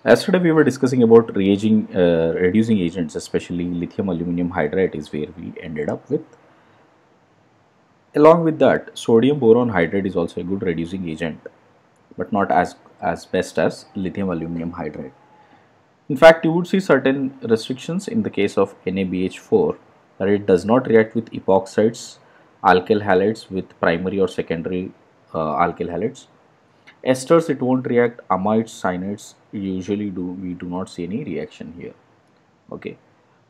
Yesterday we were discussing about reducing agents, especially lithium aluminum hydride is where we ended up with. Along with that, sodium boron hydride is also a good reducing agent, but not as best as lithium aluminum hydride. In fact, you would see certain restrictions in the case of NaBH4 that it does not react with epoxides, alkyl halides with primary or secondary alkyl halides. Esters, it won't react. Amides, cyanides, usually we do not see any reaction here. Okay.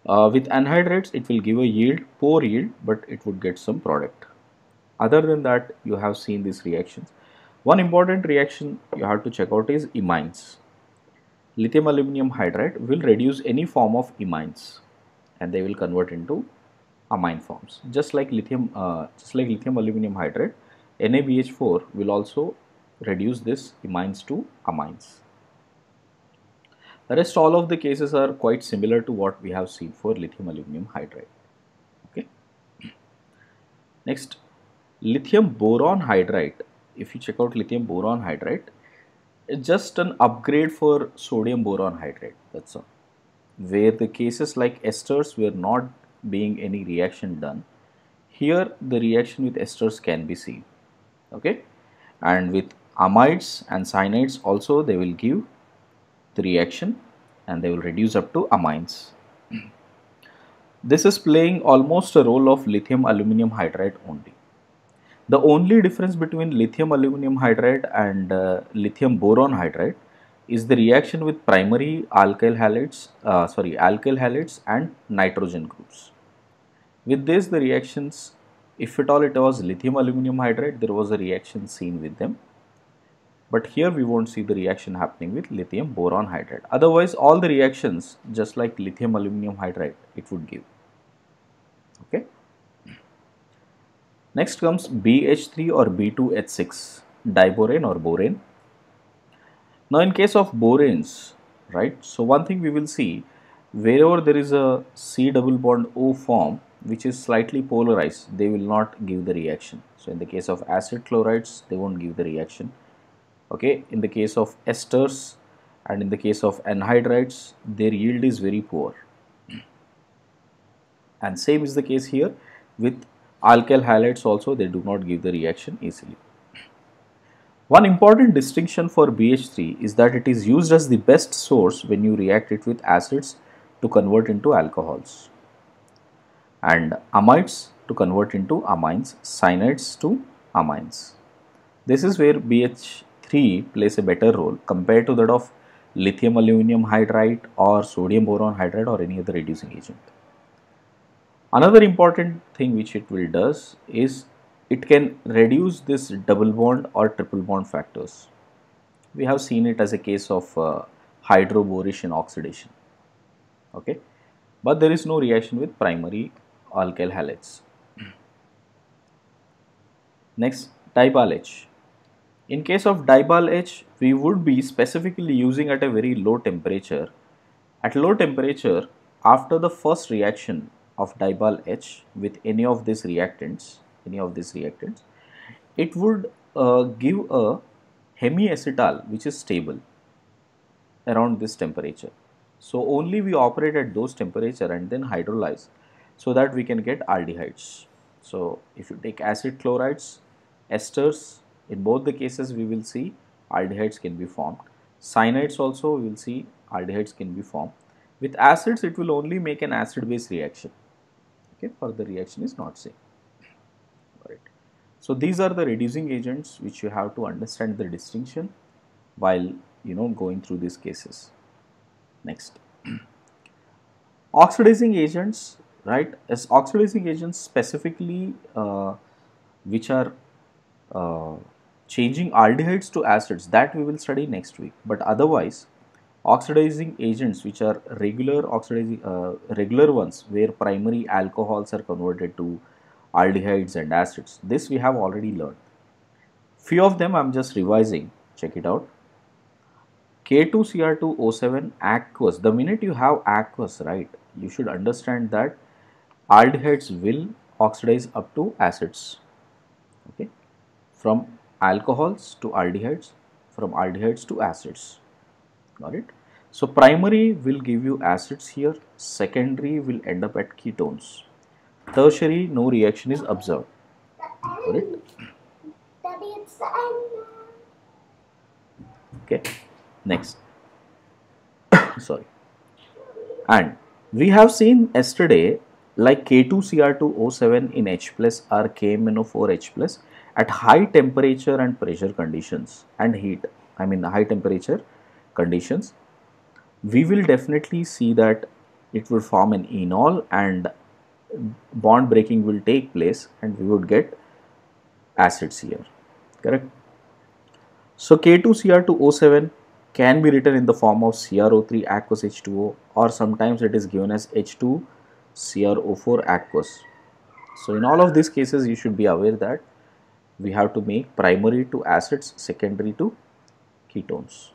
With anhydrides, it will give a yield, poor yield, but it would get some product. Other than that, you have seen these reactions. One important reaction you have to check out is imines. Lithium aluminum hydride will reduce any form of imines, and they will convert into amine forms. Just like lithium aluminum hydride, NaBH4 will also reduce this imines to amines. The rest all of the cases are quite similar to what we have seen for lithium aluminum hydride. Okay. Next, lithium boron hydride. If you check out lithium boron hydride, it's just an upgrade for sodium boron hydride. That's all. Where the cases like esters were not being any reaction done, here the reaction with esters can be seen. Okay, and with amides and cyanides also they will give the reaction and they will reduce up to amines. This is playing almost a role of lithium aluminum hydride only. The only difference between lithium aluminum hydride and lithium boron hydride is the reaction with primary alkyl halides and nitrogen groups. With this, the reactions, if at all it was lithium aluminum hydride, there was a reaction seen with them. But here we won't see the reaction happening with lithium boron hydride. Otherwise, all the reactions, just like lithium aluminum hydride, it would give. Okay. Next comes BH3 or B2H6, diborane or borane. Now, in case of boranes, right, so one thing we will see, wherever there is a C double bond O form, which is slightly polarized, they will not give the reaction. So, in the case of acid chlorides, they won't give the reaction. Okay, in the case of esters and in the case of anhydrides, their yield is very poor. And same is the case here with alkyl halides also, they do not give the reaction easily. One important distinction for BH3 is that it is used as the best source when you react it with acids to convert into alcohols, and amides to convert into amines, cyanides to amines. This is where BH3 plays a better role compared to that of lithium aluminum hydride or sodium boron hydride or any other reducing agent. Another important thing which it will does is it can reduce this double bond or triple bond factors. We have seen it as a case of hydroboration oxidation. Okay, but there is no reaction with primary alkyl halides. Next, dibalh H. In case of dibalh H, we would be specifically using at a very low temperature. At low temperature, after the first reaction of dibalh H with any of these reactants, it would give a hemiacetal which is stable around this temperature. So only we operate at those temperature and then hydrolyze so that we can get aldehydes. So if you take acid chlorides, esters, in both the cases we will see aldehydes can be formed. Cyanides also we will see aldehydes can be formed. With acids it will only make an acid base reaction. Okay, further reaction is not seen. Right. So these are the reducing agents which you have to understand the distinction while going through these cases. Next, oxidizing agents, right? As oxidizing agents specifically which are changing aldehydes to acids, that we will study next week. But otherwise, oxidizing agents which are regular ones where primary alcohols are converted to aldehydes and acids, this we have already learned. Few of them I am just revising, check it out. K2Cr2O7 aqueous, the minute you have aqueous, right, you should understand that aldehydes will oxidize up to acids. Okay, from alcohols to aldehydes, from aldehydes to acids. Got it? So primary will give you acids here, secondary will end up at ketones. Tertiary, no reaction is observed. Correct? Okay. Next. Sorry. And we have seen yesterday like K2Cr2O7 in H plus or KMnO4H plus at high temperature and pressure conditions and heat, I mean high temperature conditions, we will definitely see that it will form an enol and bond breaking will take place and we would get acids here, correct? So K2Cr2O7 can be written in the form of CrO3 aqueous H2O, or sometimes it is given as H2CrO4 aqueous. So in all of these cases you should be aware that we have to make primary to acids, secondary to ketones.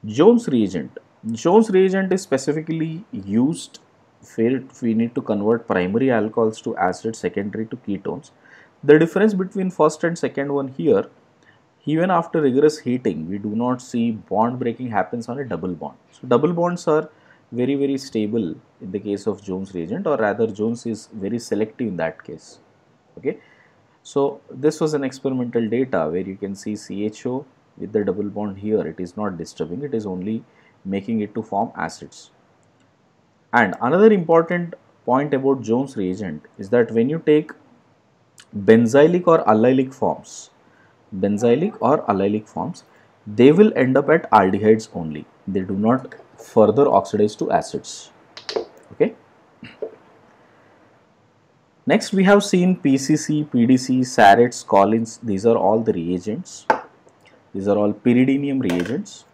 Jones reagent. Jones reagent is specifically used where we need to convert primary alcohols to acids, secondary to ketones. The difference between first and second one here, even after rigorous heating, we do not see bond breaking happens on a double bond. So double bonds are very stable in the case of Jones reagent, or rather Jones is very selective in that case. Okay. So this was an experimental data where you can see CHO with the double bond here, it is not disturbing, it is only making it to form acids. And another important point about Jones reagent is that when you take benzylic or allylic forms, they will end up at aldehydes only. They do not further oxidize to acids. Okay. Next we have seen PCC, PDC, Sarets, Collins. These are all the reagents. These are all pyridinium reagents.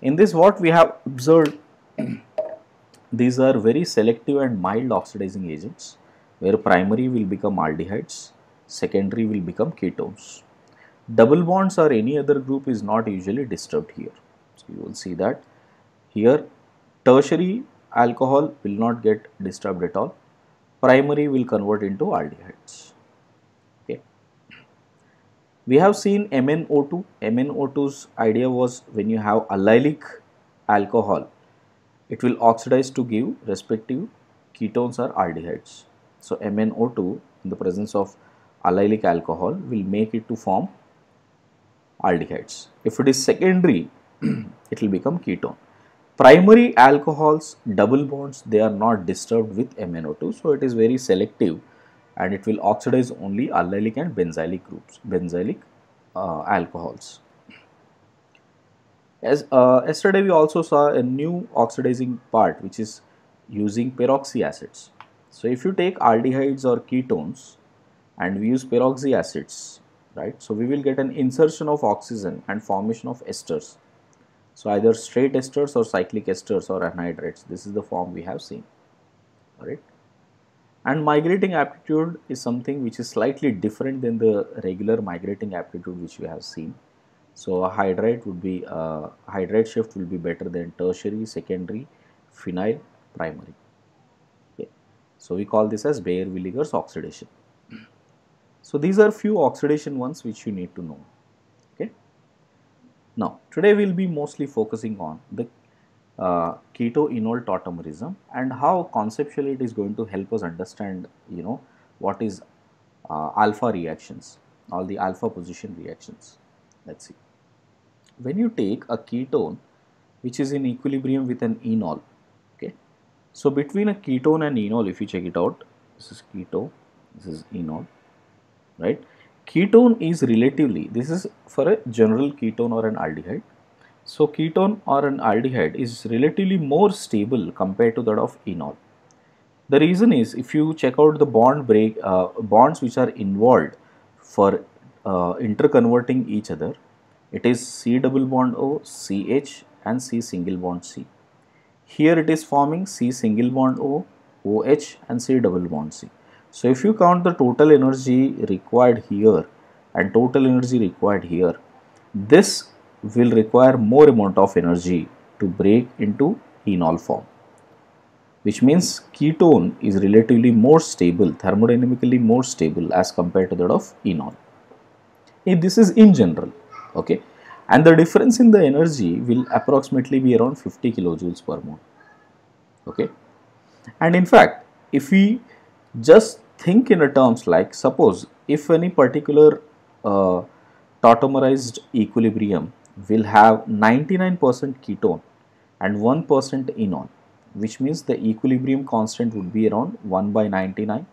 In this what we have observed, these are very selective and mild oxidizing agents where primary will become aldehydes, secondary will become ketones. Double bonds or any other group is not usually disturbed here. So you will see that here tertiary alcohol will not get disturbed at all. Primary will convert into aldehydes. Okay. We have seen MnO2. MnO2's idea was when you have allylic alcohol, it will oxidize to give respective ketones or aldehydes. So MnO2 in the presence of allylic alcohol will make it to form aldehydes. If it is secondary, it will become ketone. Primary alcohols, double bonds, they are not disturbed with MnO2, so it is very selective and it will oxidize only allylic and benzylic groups, benzylic alcohols. As yesterday we also saw a new oxidizing part which is using peroxy acids. So if you take aldehydes or ketones and we use peroxy acids, right, so we will get an insertion of oxygen and formation of esters. So either straight esters or cyclic esters or anhydrides, this is the form we have seen, alright. And migrating aptitude is something which is slightly different than the regular migrating aptitude which we have seen. So a hydride would be, hydride shift will be better than tertiary, secondary, phenyl, primary. Okay. So we call this as Baeyer-Willigers oxidation. So these are few oxidation ones which you need to know. Okay. Now today we will be mostly focusing on the keto-enol tautomerism and how conceptually it is going to help us understand, you know, what is alpha reactions, all the alpha position reactions. Let's see. When you take a ketone which is in equilibrium with an enol, okay, so between a ketone and enol, if you check it out, this is keto, this is enol, right? Ketone is relatively, this is for a general ketone or an aldehyde. So ketone or an aldehyde is relatively more stable compared to that of enol. The reason is if you check out the bonds which are involved for interconverting each other, it is C double bond O, CH and C single bond C. Here it is forming C single bond O, OH and C double bond C. So if you count the total energy required here and total energy required here, this will require more amount of energy to break into enol form, which means ketone is relatively more stable, thermodynamically more stable as compared to that of enol. This is in general, okay. and the difference in the energy will approximately be around 50 kilojoules per mole. Okay, and in fact, if we just think in a terms like, suppose if any particular uh, tautomerized equilibrium will have 99% ketone and 1% enol, which means the equilibrium constant would be around 1 by 99.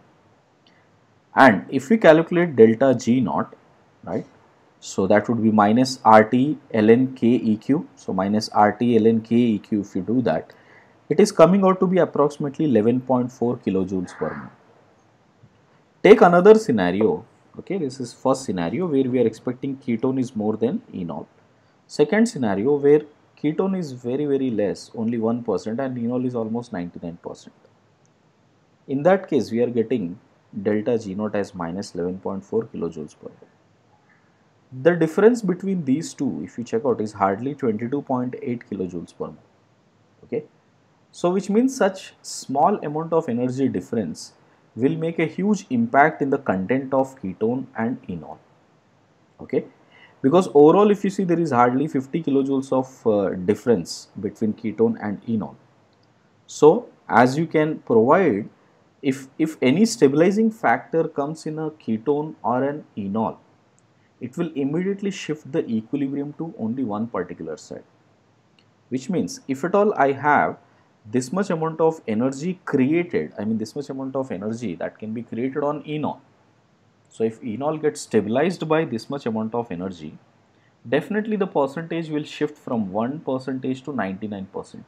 And if we calculate delta G naught, right, so that would be minus RT ln K EQ. So minus RT ln K EQ, if you do that, it is coming out to be approximately 11.4 kilojoules per mole. Take another scenario. Okay, this is first scenario where we are expecting ketone is more than enol. Second scenario where ketone is very less, only 1%, and enol is almost 99%. In that case, we are getting delta G naught as minus 11.4 kilojoules per mole. The difference between these two, if you check out, is hardly 22.8 kilojoules per mole. Okay, so which means such small amount of energy difference will make a huge impact in the content of ketone and enol. Okay, because overall, if you see, there is hardly 50 kilojoules of difference between ketone and enol. So as you can provide, if any stabilizing factor comes in a ketone or an enol, it will immediately shift the equilibrium to only one particular side, which means if at all I have this much amount of energy created, I mean this much amount of energy that can be created on enol. So if enol gets stabilized by this much amount of energy, definitely the percentage will shift from 1% to 99%.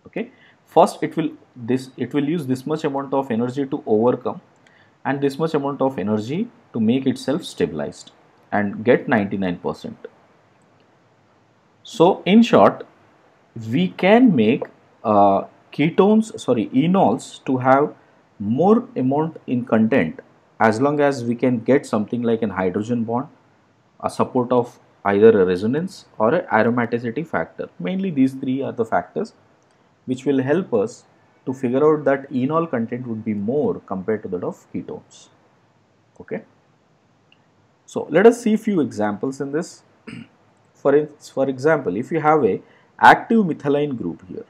Okay, first it will use this much amount of energy to overcome and this much amount of energy to make itself stabilized and get 99%. So in short, we can make enols to have more amount in content as long as we can get something like an hydrogen bond, a support of either a resonance or a aromaticity factor. Mainly these three are the factors which will help us to figure out that enol content would be more compared to that of ketones. Okay. So let us see a few examples in this. For example, if you have a active methylene group here,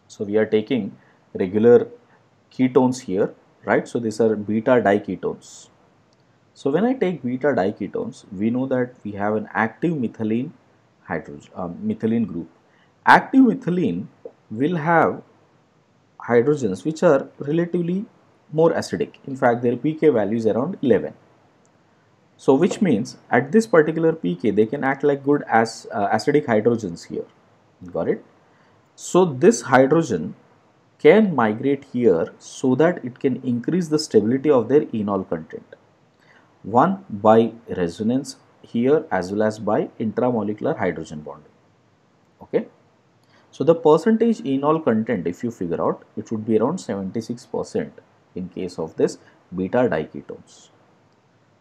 so we are taking regular ketones here, right? So these are beta diketones. So when I take beta diketones, we know that we have an active methylene methylene group. Active methylene will have hydrogens which are relatively more acidic. In fact, their pK value is around 11. So which means at this particular pK they can act like good as acidic hydrogens here. Got it? So this hydrogen can migrate here so that it can increase the stability of their enol content. One by resonance here as well as by intramolecular hydrogen bonding. Okay. So the percentage enol content, if you figure out, it would be around 76% in case of this beta diketones.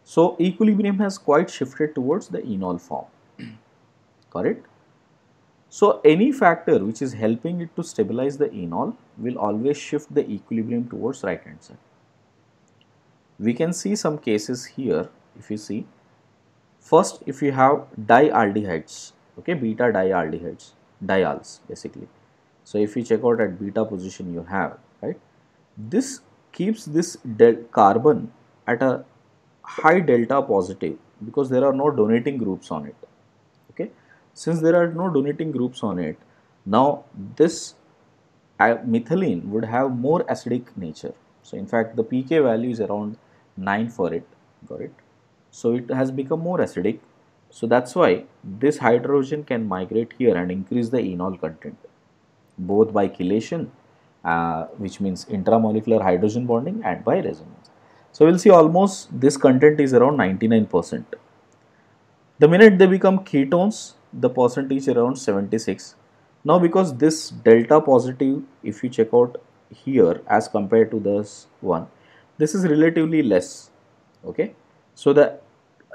So equilibrium has quite shifted towards the enol form. Correct? So any factor which is helping it to stabilize the enol will always shift the equilibrium towards right hand side. We can see some cases here. If you see, first if you have dialdehydes, okay, beta dialdehydes, diols basically. So if you check out at beta position you have, right, this keeps this carbon at a high delta positive because there are no donating groups on it. Okay, since there are no donating groups on it, now this methylene would have more acidic nature. So in fact the pK value is around 9 for it. Got it? So it has become more acidic. So that's why this hydrogen can migrate here and increase the enol content both by chelation, which means intramolecular hydrogen bonding, and by resonance. So we'll see almost this content is around 99%. The minute they become ketones, the percentage around 76. Now because this delta positive, if you check out here as compared to this one, this is relatively less. Okay, so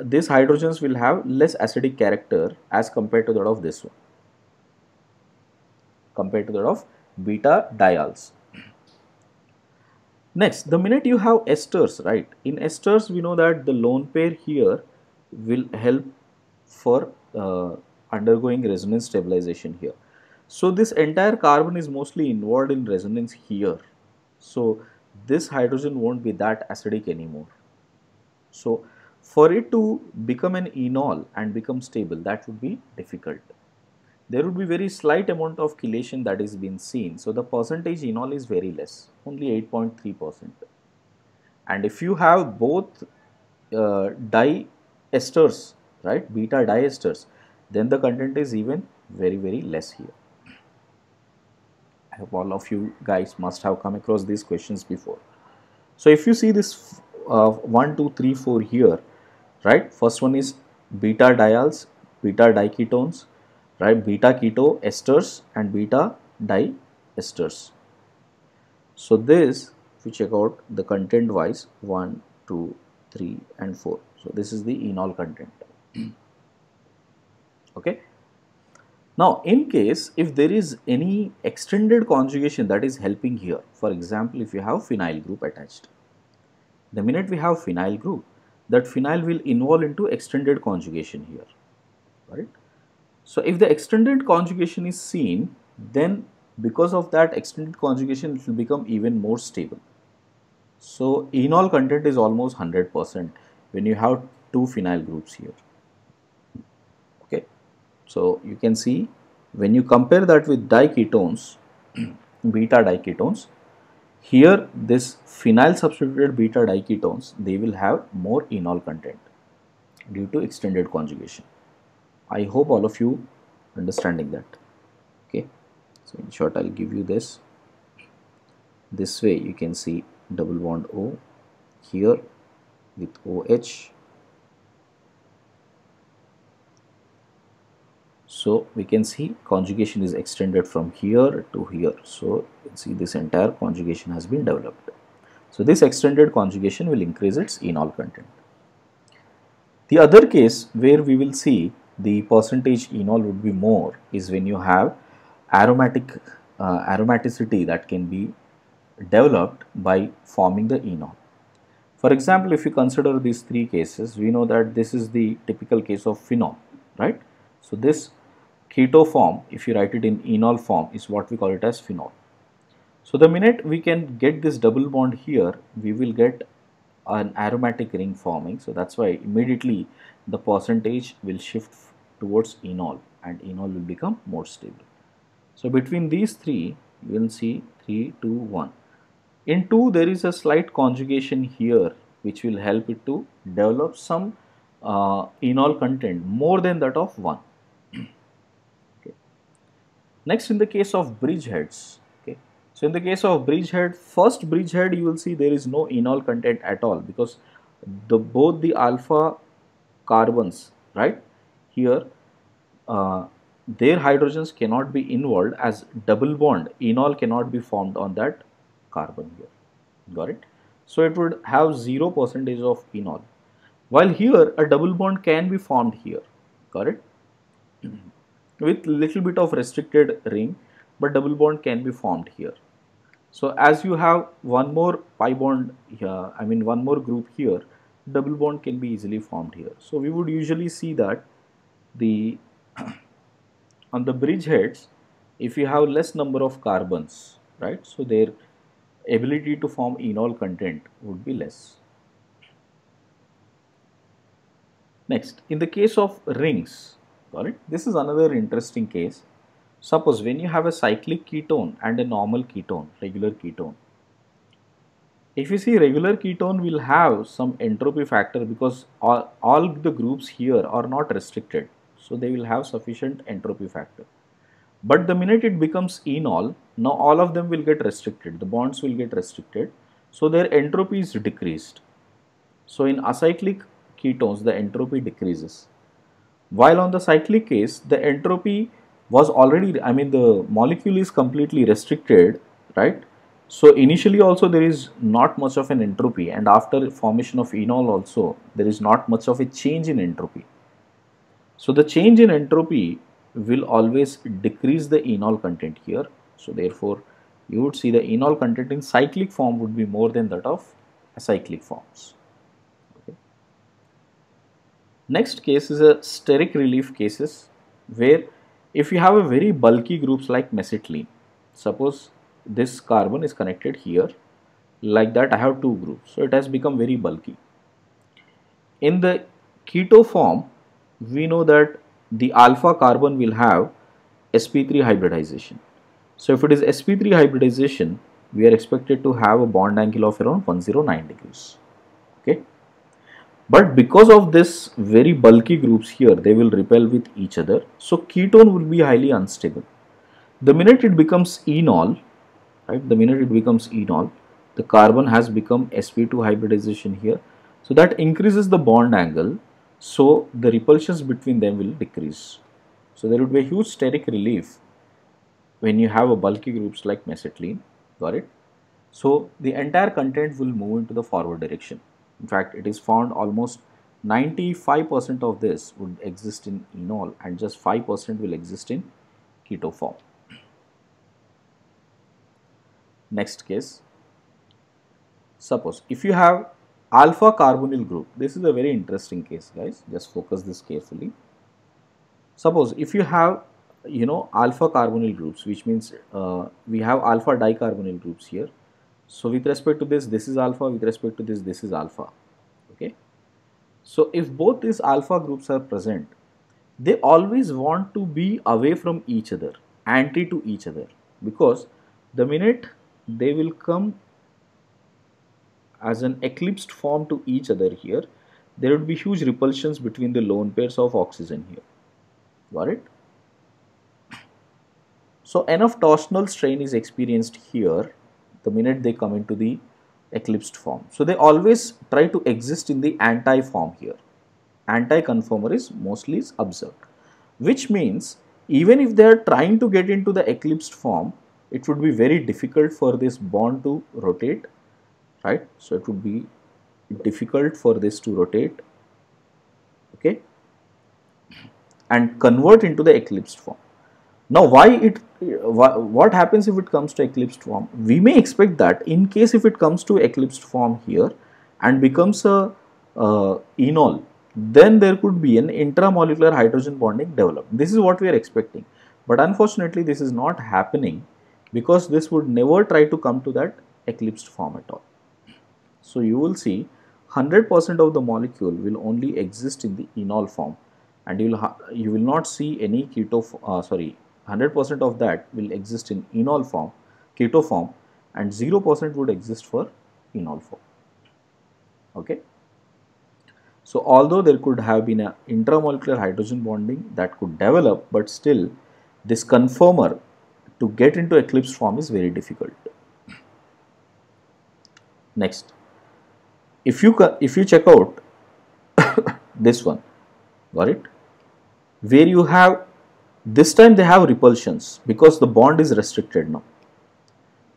these hydrogens will have less acidic character as compared to that of this one, compared to that of beta diols. Next, the minute you have esters, right? In esters, we know that the lone pair here will help for undergoing resonance stabilization here. So this entire carbon is mostly involved in resonance here. So this hydrogen won't be that acidic anymore. So for it to become an enol and become stable, that would be difficult. There would be very slight amount of chelation that is being seen. So the percentage enol is very less, only 8.3%. And if you have both diesters, right, beta diesters, then the content is even very less here. I hope all of you guys must have come across these questions before. So if you see this 1, 2, 3, 4 here, right, first one is beta diols, beta diketones, right, beta keto esters and beta diesters. So this, if you check out the content wise, 1, 2, 3 and 4. So this is the enol content. Okay. Now in case if there is any extended conjugation that is helping here, for example, if you have phenyl group attached, the minute we have phenyl group, that phenyl will involve into extended conjugation here, right? So if the extended conjugation is seen, then because of that extended conjugation, it will become even more stable. So enol content is almost 100% when you have two phenyl groups here. Okay, so you can see when you compare that with diketones, beta diketones, here this phenyl substituted beta diketones, they will have more enol content due to extended conjugation. I hope all of you understanding that. Okay, so in short, I'll give you this. This way you can see double bond O here with OH. So we can see conjugation is extended from here to here. So you can see this entire conjugation has been developed. So this extended conjugation will increase its enol content. The other case where we will see the percentage enol would be more is when you have aromaticity that can be developed by forming the enol. For example, if you consider these three cases, we know that this is the typical case of phenol, right? So this keto form, if you write it in enol form, is what we call it as phenol. So the minute we can get this double bond here, we will get an aromatic ring forming. So that's why immediately the percentage will shift towards enol and enol will become more stable. So between these three, you will see 3, 2, 1. In 2, there is a slight conjugation here which will help it to develop some enol content more than that of 1. Okay. Next, in the case of bridgeheads, okay. So in the case of bridgehead, first bridgehead you will see there is no enol content at all because both the alpha carbons, right, here their hydrogens cannot be involved as double bond enol cannot be formed on that carbon here. Got it? So it would have 0% of enol, while here a double bond can be formed here. Got it? With little bit of restricted ring, but double bond can be formed here. So as you have one more pi bond here, I mean one more group here, double bond can be easily formed here. So we would usually see that the on the bridgeheads, if you have less number of carbons, right, so their ability to form enol content would be less. Next, in the case of rings, got it? This is another interesting case. Suppose when you have a cyclic ketone and a normal ketone, regular ketone. If you see regular ketone will have some entropy factor because all the groups here are not restricted. So they will have sufficient entropy factor. But the minute it becomes enol, now all of them will get restricted. The bonds will get restricted. So their entropy is decreased. So in acyclic ketones, the entropy decreases. While on the cyclic case, the entropy was already, I mean the molecule is completely restricted, right? So initially also there is not much of an entropy, and after formation of enol also there is not much of a change in entropy. So the change in entropy will always decrease the enol content here. So therefore you would see the enol content in cyclic form would be more than that of acyclic forms. Okay. Next case is a steric relief cases, where if you have a very bulky groups like mesitylene, suppose this carbon is connected here, like that I have two groups, so it has become very bulky. In the keto form, we know that the alpha carbon will have sp3 hybridization. So if it is sp3 hybridization, we are expected to have a bond angle of around 109 degrees. Okay. But because of this very bulky groups here, they will repel with each other. So ketone will be highly unstable. The minute it becomes enol, right? The minute it becomes enol, the carbon has become sp2 hybridization here. So that increases the bond angle. So the repulsions between them will decrease. So there would be a huge steric relief when you have a bulky groups like mesitylene. Got it? So the entire content will move into the forward direction. In fact, it is found almost 95% of this would exist in enol and just 5% will exist in keto form. Next case, suppose if you have alpha carbonyl group, this is a very interesting case, guys, just focus this carefully. Suppose if you have alpha carbonyl groups, which means we have alpha dicarbonyl groups here. So with respect to this is alpha, with respect to this is alpha. Okay. So if both these alpha groups are present, they always want to be away from each other, anti to each other, because the minute they will come as an eclipsed form to each other here, there would be huge repulsions between the lone pairs of oxygen here. Got it? So enough torsional strain is experienced here the minute they come into the eclipsed form. So they always try to exist in the anti form here. Anti-conformer is mostly observed, which means even if they are trying to get into the eclipsed form, it would be very difficult for this bond to rotate, right? So it would be difficult for this to rotate, okay, and convert into the eclipsed form. Now, what happens if it comes to eclipsed form? We may expect that in case if it comes to eclipsed form here and becomes a enol, then there could be an intramolecular hydrogen bonding developed. This is what we are expecting, but unfortunately this is not happening because this would never try to come to that eclipsed form at all. So you will see 100% of the molecule will only exist in the enol form, and you will not see any keto 100% of that will exist in enol form, keto form, and 0% would exist for enol form. Okay. So although there could have been an intramolecular hydrogen bonding that could develop, but still this conformer to get into eclipsed form is very difficult. Next, if you check out this one, got it, where you have this time they have repulsions because the bond is restricted now.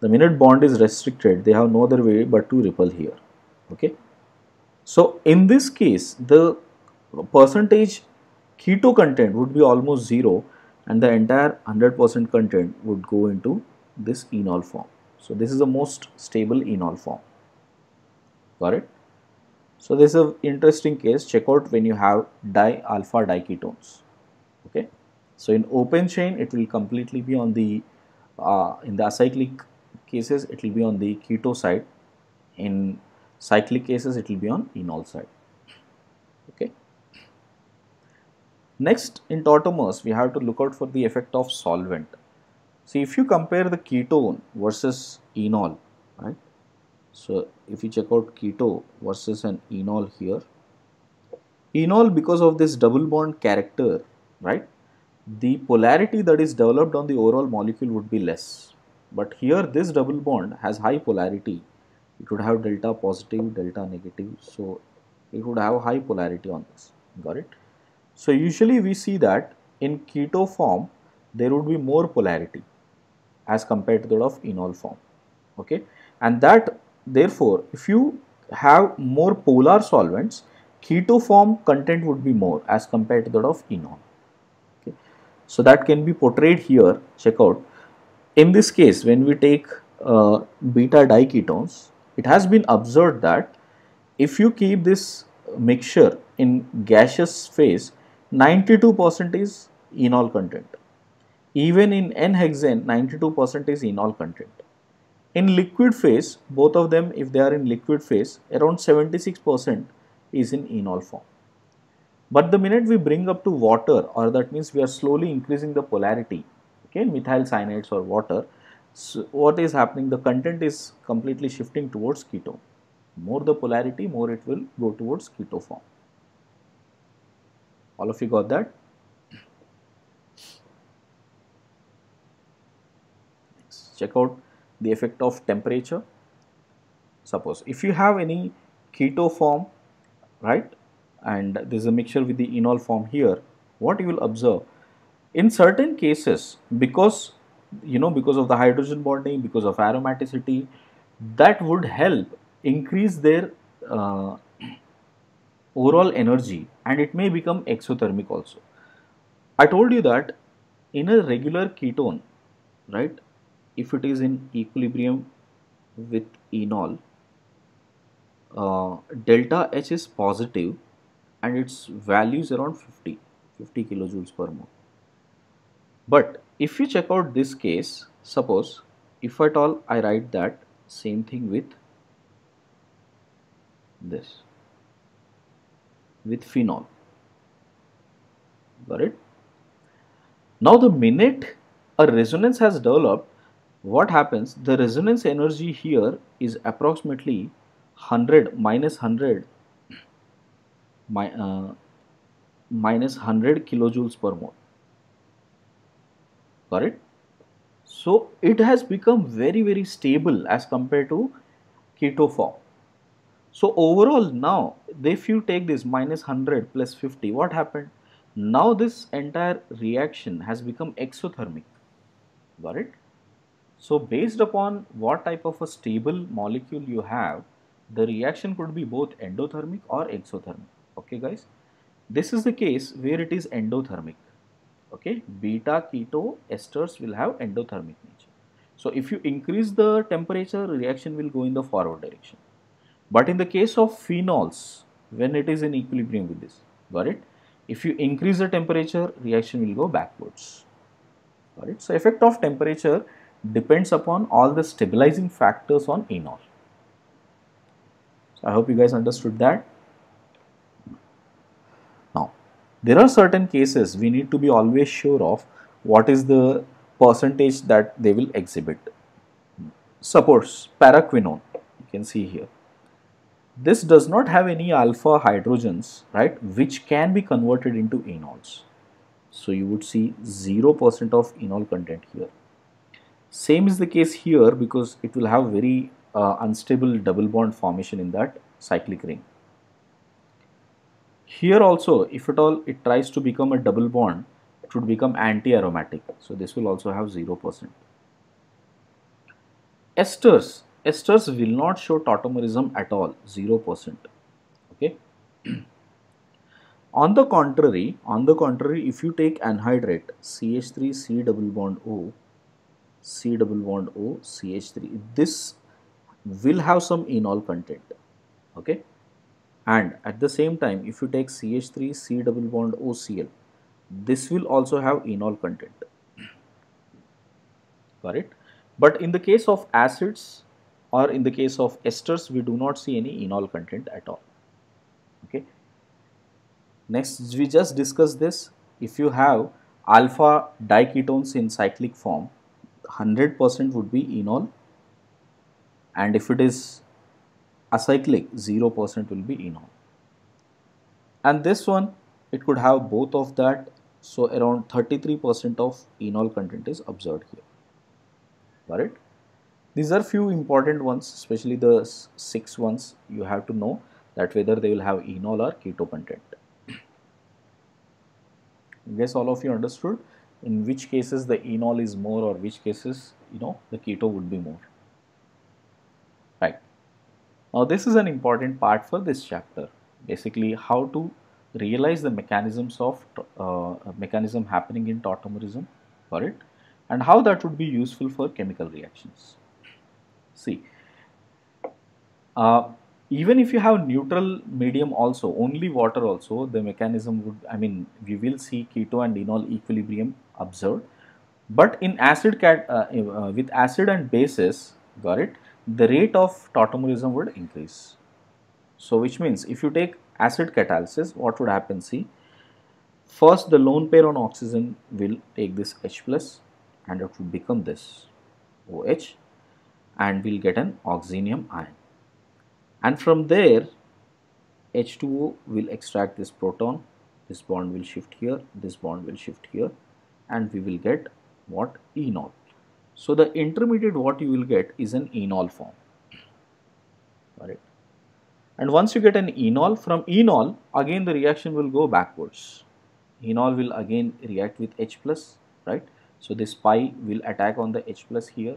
The minute bond is restricted, they have no other way but to repel here. Okay. So in this case, the percentage keto content would be almost 0 and the entire 100% content would go into this enol form. So this is the most stable enol form. Got it? So this is an interesting case. Check out when you have alpha diketones. Okay. So in open chain, it will completely be on the in the acyclic cases, it will be on the keto side. In cyclic cases, it will be on enol side. Okay. Next, in tautomers, we have to look out for the effect of solvent. See, if you compare the ketone versus enol, right? So if you check out keto versus an enol here, enol, because of this double bond character, right, the polarity that is developed on the overall molecule would be less. But here this double bond has high polarity. It would have delta positive, delta negative. So it would have high polarity on this. Got it? So usually we see that in keto form there would be more polarity as compared to that of enol form. Okay, and that therefore if you have more polar solvents, keto form content would be more as compared to that of enol. Okay, so that can be portrayed here. Check out. In this case, when we take beta diketones, it has been observed that if you keep this mixture in gaseous phase 92% is enol content. Even in N-hexane 92% is enol content. In liquid phase, both of them, if they are in liquid phase, around 76% is in enol form. But the minute we bring up to water, or that means we are slowly increasing the polarity, okay, methyl cyanides or water, so what is happening? The content is completely shifting towards ketone. More the polarity, more it will go towards keto form. All of you got that? Next, check out the effect of temperature. Suppose if you have any keto form, right, and there is a mixture with the enol form here, what you will observe in certain cases, because because of the hydrogen bonding, because of aromaticity, that would help increase their uh, overall energy, and it may become exothermic also. I told you that in a regular ketone, right, if it is in equilibrium with enol, delta H is positive and its value is around 50 kilojoules per mole. But if you check out this case, suppose if at all I write that same thing with this, with phenol, got it? Now the minute a resonance has developed, what happens? The resonance energy here is approximately 100 minus 100 minus 100 kilojoules per mole. Got it? So it has become very stable as compared to keto form. So overall now, if you take this minus 100 plus 50, what happened? Now this entire reaction has become exothermic. Got it? So based upon what type of a stable molecule you have, the reaction could be both endothermic or exothermic. Okay guys? This is the case where it is endothermic. Okay, beta keto esters will have endothermic nature. So if you increase the temperature, reaction will go in the forward direction. But in the case of phenols, when it is in equilibrium with this, got it? If you increase the temperature, reaction will go backwards. Got it? So effect of temperature depends upon all the stabilizing factors on enol. So I hope you guys understood that. Now, there are certain cases we need to be always sure of what is the percentage that they will exhibit. Suppose paraquinone, you can see here. This does not have any alpha hydrogens, right, which can be converted into enols. So you would see 0% of enol content here. Same is the case here because it will have very unstable double bond formation in that cyclic ring. Here also, if at all it tries to become a double bond, it would become anti-aromatic. So this will also have 0%. Esters will not show tautomerism at all, 0%. Okay. On the contrary, if you take anhydrite CH3 C double bond O, C double bond O, CH3, this will have some enol content. Okay. And at the same time, if you take CH3 C double bond OCl, this will also have enol content. Got it? But in the case of acids or in the case of esters, we do not see any enol content at all. Okay. Next, we just discussed this. If you have alpha diketones in cyclic form, 100% would be enol, and if it is acyclic, 0% will be enol. And this one, it could have both of that, so around 33% of enol content is observed here. Got it? These are few important ones, especially the 6 ones. You have to know that whether they will have enol or keto content. I guess all of you understood in which cases the enol is more or which cases the keto would be more. Right. Now this is an important part for this chapter. Basically, how to realize the mechanisms of mechanism happening in tautomerism, got it, and how that would be useful for chemical reactions. See, Even if you have neutral medium also, only water also, the mechanism would, I mean, we will see keto and enol equilibrium observed. But in with acid and bases, got it, the rate of tautomerism would increase. So which means if you take acid catalysis, what would happen? See, first the lone pair on oxygen will take this H plus and it will become this OH, and we'll get an oxynium ion. And from there, H2O will extract this proton, this bond will shift here, this bond will shift here, and we will get what? Enol. So the intermediate what you will get is an enol form. Right? And once you get an enol, from enol again the reaction will go backwards. Enol will again react with H plus, right? So this pi will attack on the H plus here,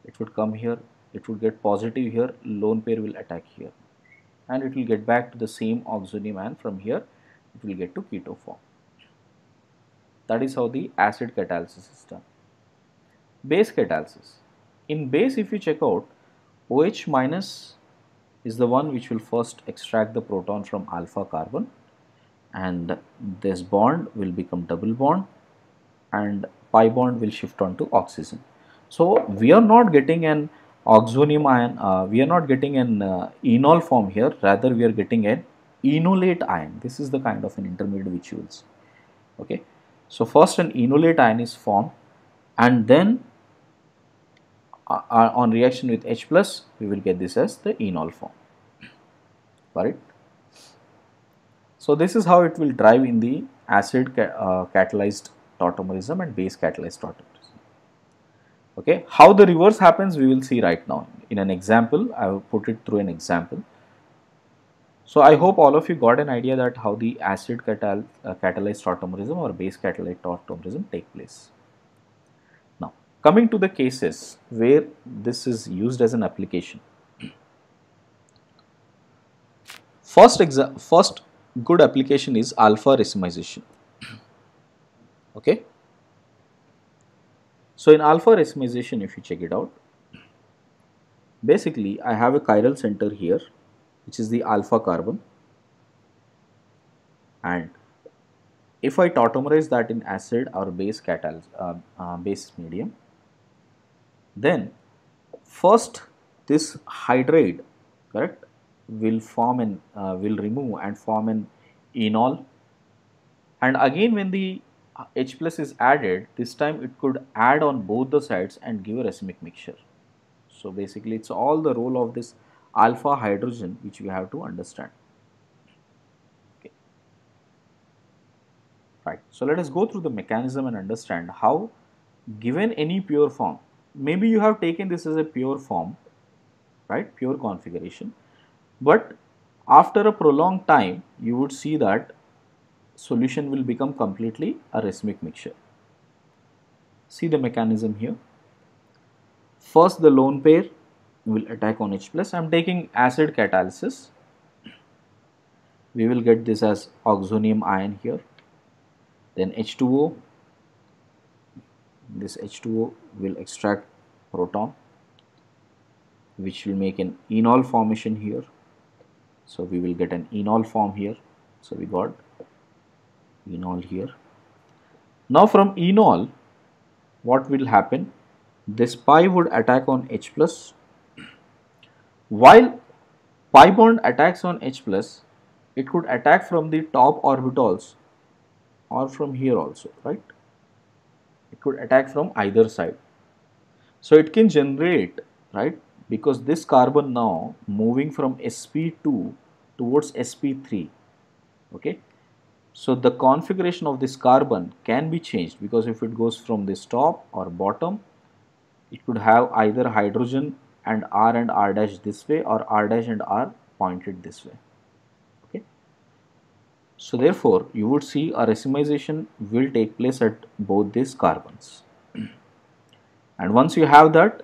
it would come here, it would get positive here, lone pair will attack here, and it will get back to the same oxonium, and from here it will get to keto form. That is how the acid catalysis is done. Base catalysis. In base, if you check out, OH minus is the one which will first extract the proton from alpha carbon, and this bond will become double bond and pi bond will shift on to oxygen. So we are not getting an oxonium ion, we are not getting an enol form here, rather we are getting an enolate ion. This is the kind of an intermediate which you will see. Okay, so first an enolate ion is formed, and then on reaction with H plus we will get this as the enol form. Got it? So this is how it will drive in the acid catalyzed tautomerism and base catalyzed tautomerism. Okay, how the reverse happens we will see right now in an example. I will put it through an example. So I hope all of you got an idea that how the acid catalyzed tautomerism or base catalyzed tautomerism take place. Now coming to the cases where this is used as an application. First good application is alpha racemization. Okay. So in alpha racemization, if you check it out, basically I have a chiral center here, which is the alpha carbon, and if I tautomerize that in acid or base base medium, then first this hydride, correct, will form an will remove and form an enol, and again when the H plus is added, this time it could add on both the sides and give a racemic mixture. So basically it's all the role of this alpha hydrogen which we have to understand. Okay. Right. So let us go through the mechanism and understand how, given any pure form, maybe you have taken this as a pure form, right, pure configuration, but after a prolonged time you would see that solution will become completely a racemic mixture. See the mechanism here. First the lone pair will attack on H plus. I am taking acid catalysis. We will get this as oxonium ion here. Then H2O. This H2O will extract proton, which will make an enol formation here. So we will get an enol form here. So we got enol here. Now from enol, what will happen? This pi would attack on H plus. While pi bond attacks on H plus, it could attack from the top orbitals or from here also, right? It could attack from either side. So it can generate, right, because this carbon now moving from sp2 towards sp3, okay. So the configuration of this carbon can be changed, because if it goes from this top or bottom, it could have either hydrogen and R dash this way, or R dash and R pointed this way. Okay. So therefore, you would see a racemization will take place at both these carbons. And once you have that,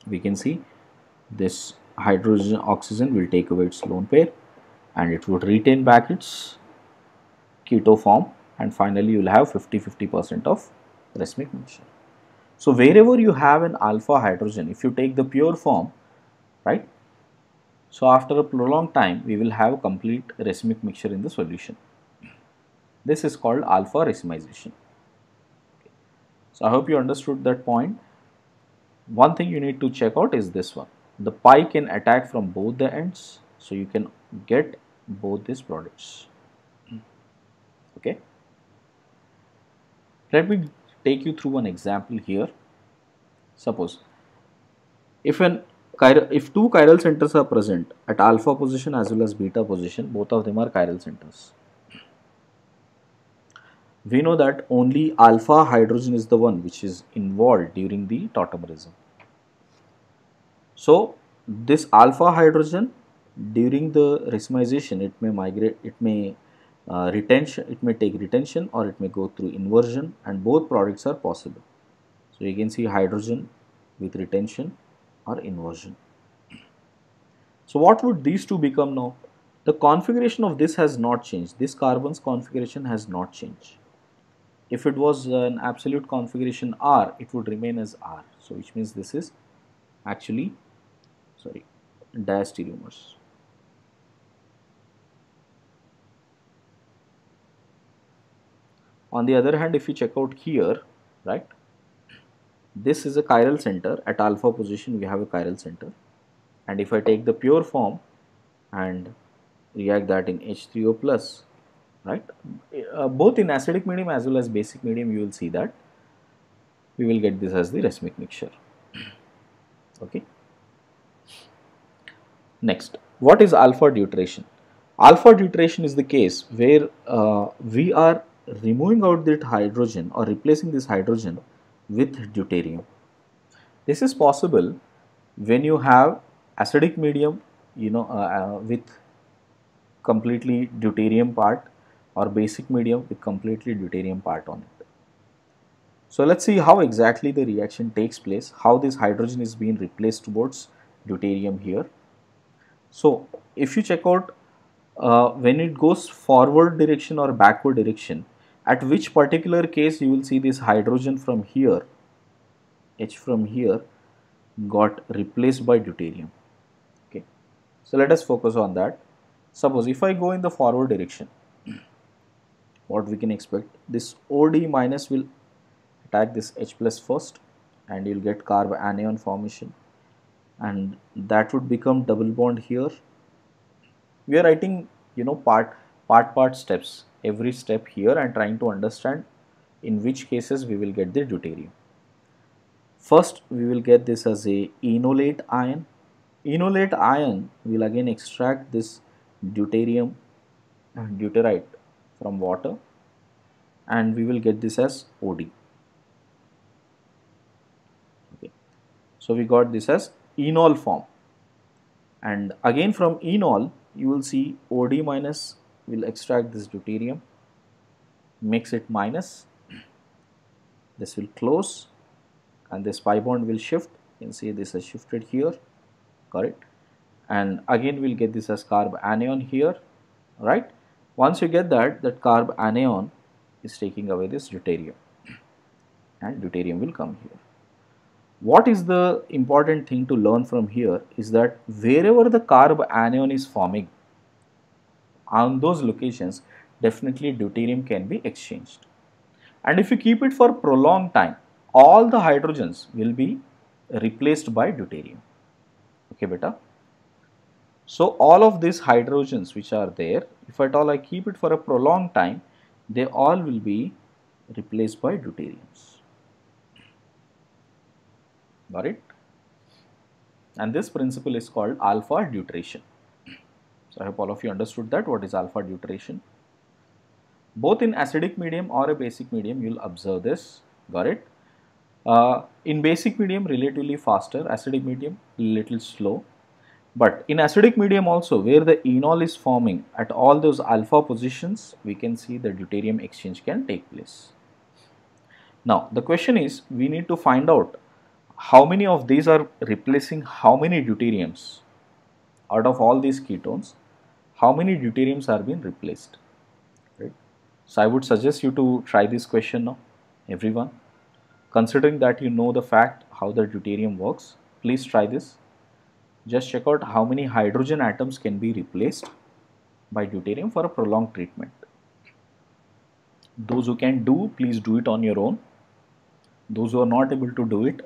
we can see this hydrogen oxygen will take away its lone pair and it would retain back its keto form, and finally you will have 50-50% of racemic mixture. So wherever you have an alpha hydrogen, if you take the pure form, right, So after a prolonged time, we will have a complete racemic mixture in the solution. This is called alpha racemization. So I hope you understood that point. One thing you need to check out is this one. The pi can attack from both the ends, so you can get both these products. Okay. Let me take you through one example here. Suppose if if two chiral centers are present at alpha position as well as beta position, both of them are chiral centers. We know that only alpha hydrogen is the one which is involved during the tautomerism. So this alpha hydrogen during the racemization, it may migrate, it may retention, it may take retention or it may go through inversion, and both products are possible. So you can see hydrogen with retention or inversion. So what would these two become now? The configuration of this has not changed. This carbon's configuration has not changed. If it was an absolute configuration R, it would remain as R. So which means this is actually, sorry, diastereomers. On the other hand, if you check out here, right, this is a chiral center. At alpha position, we have a chiral center. And if I take the pure form and react that in H3O plus, right, both in acidic medium as well as basic medium, you will see that we will get this as the racemic mixture. Okay. Next, what is alpha deuteration? Alpha deuteration is the case where we are removing out that hydrogen or replacing this hydrogen with deuterium. This is possible when you have acidic medium, with completely deuterium part, or basic medium with completely deuterium part on it. So let's see how exactly the reaction takes place, how this hydrogen is being replaced towards deuterium here. So if you check out when it goes forward direction or backward direction, at which particular case you will see this hydrogen from here, H from here, got replaced by deuterium. Okay, so let us focus on that. Suppose if I go in the forward direction, what we can expect, this OD minus will attack this H plus first, and you'll get carb anion formation, and that would become double bond here. We are writing, part steps, every step here, and trying to understand in which cases we will get the deuterium. First, we will get this as a enolate ion. Enolate ion will again extract this deuterium deuterite from water, and we will get this as OD. Okay, so we got this as enol form, and again from enol you will see OD minus will extract this deuterium, mix it minus, this will close, and this pi bond will shift. You can see this has shifted here, correct, and again we'll get this as carb anion here, right. Once you get that carb anion is taking away this deuterium, and deuterium will come here. What is the important thing to learn from here is that wherever the carb anion is forming, on those locations definitely deuterium can be exchanged, and if you keep it for prolonged time, all the hydrogens will be replaced by deuterium. Okay, beta. So all of these hydrogens which are there, if at all I keep it for a prolonged time, they all will be replaced by deuteriums. Got it? And this principle is called alpha deuteration. So I hope all of you understood that. What is alpha deuteration? Both in acidic medium or a basic medium, you will observe this. Got it? In basic medium, relatively faster, acidic medium, little slow. But in acidic medium also, where the enol is forming at all those alpha positions, we can see the deuterium exchange can take place. Now, the question is, we need to find out how many of these are replacing how many deuteriums. Out of all these ketones, how many deuteriums are being replaced, right? So I would suggest you to try this question now, everyone. Considering that you know the fact how the deuterium works, please try this. Just check out how many hydrogen atoms can be replaced by deuterium for a prolonged treatment. Those who can do, please do it on your own. Those who are not able to do it,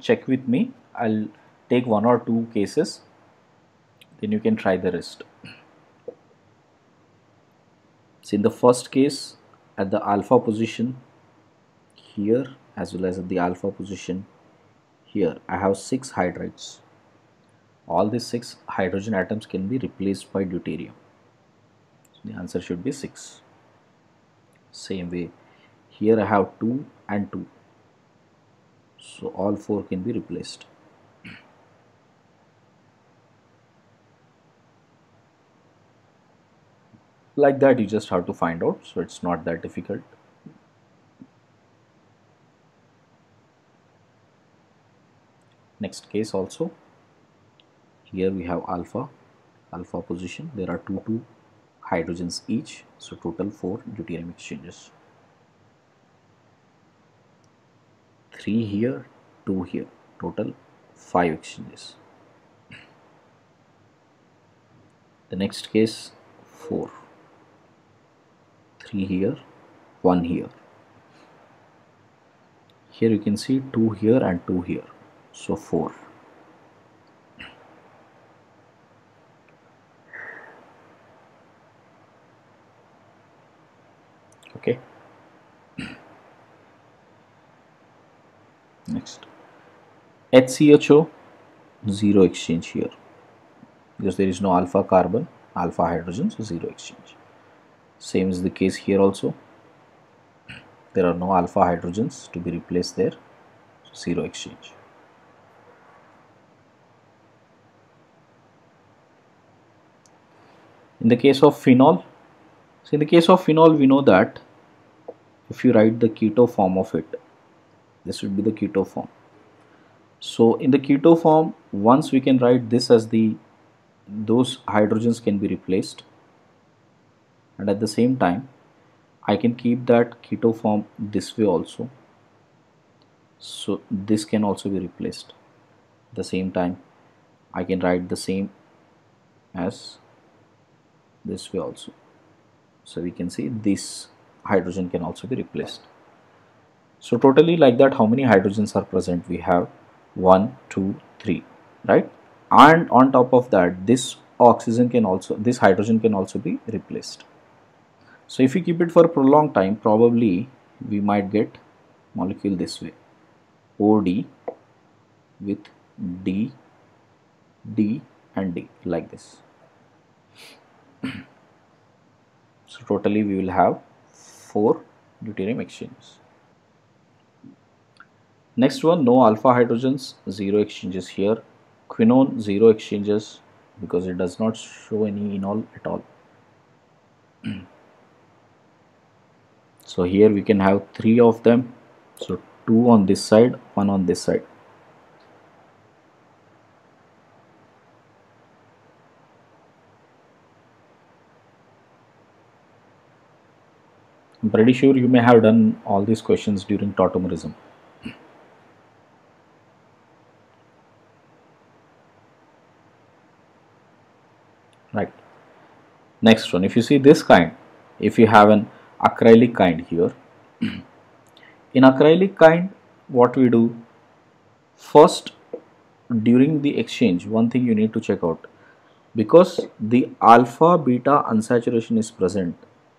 check with me. I'll take 1 or 2 cases, then you can try the rest. So in the first case, at the alpha position here as well as at the alpha position here, I have 6 hydrides. All these 6 hydrogen atoms can be replaced by deuterium. So the answer should be 6. Same way, here I have 2 and 2. So all 4 can be replaced. Like that, you just have to find out, so it's not that difficult. Next case also, here we have alpha position, there are 2 hydrogens each, so total 4 deuterium exchanges. 3 here, 2 here, total 5 exchanges. The next case, 4, 3 here, 1 here. Here you can see 2 here and 2 here, so 4. Okay. Next, HCHO, 0 exchange here because there is no alpha carbon, alpha hydrogen, so 0 exchange. Same is the case here also. There are no alpha hydrogens to be replaced there, so 0 exchange. In the case of phenol, so in the case of phenol, we know that if you write the keto form of it, this would be the keto form. So in the keto form, once we can write this as those hydrogens can be replaced, and at the same time I can keep that keto form this way also, so this can also be replaced. At the same time I can write the same as this way also, so we can see this hydrogen can also be replaced. So totally like that, how many hydrogens are present? We have 1, 2, 3, right? And on top of that, this hydrogen can also be replaced. So if we keep it for a prolonged time, probably we might get molecule this way, OD with D, D and D, like this. So totally we will have 4 deuterium exchanges. Next one, no alpha hydrogens, 0 exchanges here. Quinone, 0 exchanges because it does not show any enol at all. So here we can have 3 of them, so 2 on this side, 1 on this side. I'm pretty sure you may have done all these questions during tautomerism. Right. Next one, if you see this kind, if you have an acrylic kind here, in acrylic kind, what we do first, during the exchange, one thing you need to check out, because the alpha beta unsaturation is present,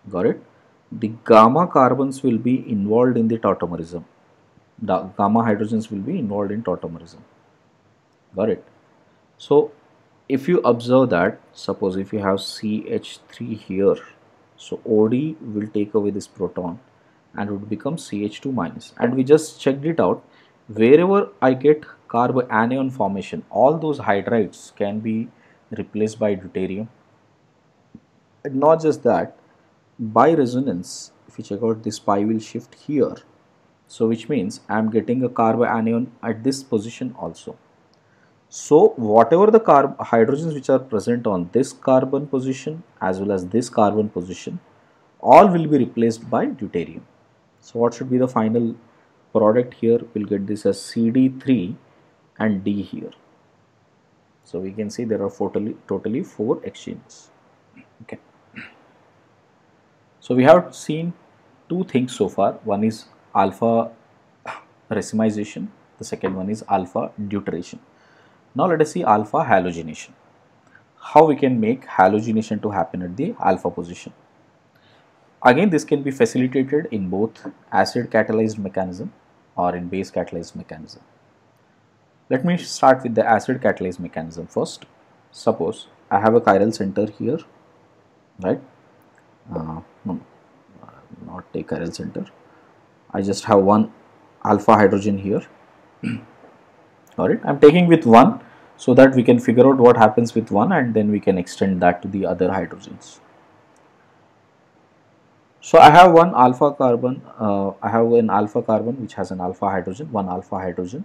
got it, the gamma carbons will be involved in the tautomerism, the gamma hydrogens will be involved in tautomerism, got it. So if you observe that, suppose if you have CH3 here, so OD will take away this proton and it would become CH2 minus, and we just checked it out, wherever I get carbanion formation, all those hydrides can be replaced by deuterium. And not just that, by resonance, if you check out, this pi will shift here, so which means I am getting a carbanion at this position also. So whatever the hydrogens which are present on this carbon position as well as this carbon position, all will be replaced by deuterium. So what should be the final product here? We'll get this as CD3 and D here. So we can see there are totally 4 exchanges. Okay. So we have seen two things so far. One is alpha racemization. The second one is alpha deuteration. Now let us see alpha halogenation. How we can make halogenation to happen at the alpha position. Again, this can be facilitated in both acid catalyzed mechanism or in base catalyzed mechanism. Let me start with the acid catalyzed mechanism first. Suppose I have a chiral center here, right? No, not take chiral center. I just have one alpha hydrogen here. Alright, I am taking with one so that we can figure out what happens with one and then we can extend that to the other hydrogens. So I have one alpha carbon, I have an alpha carbon which has an alpha hydrogen, one alpha hydrogen.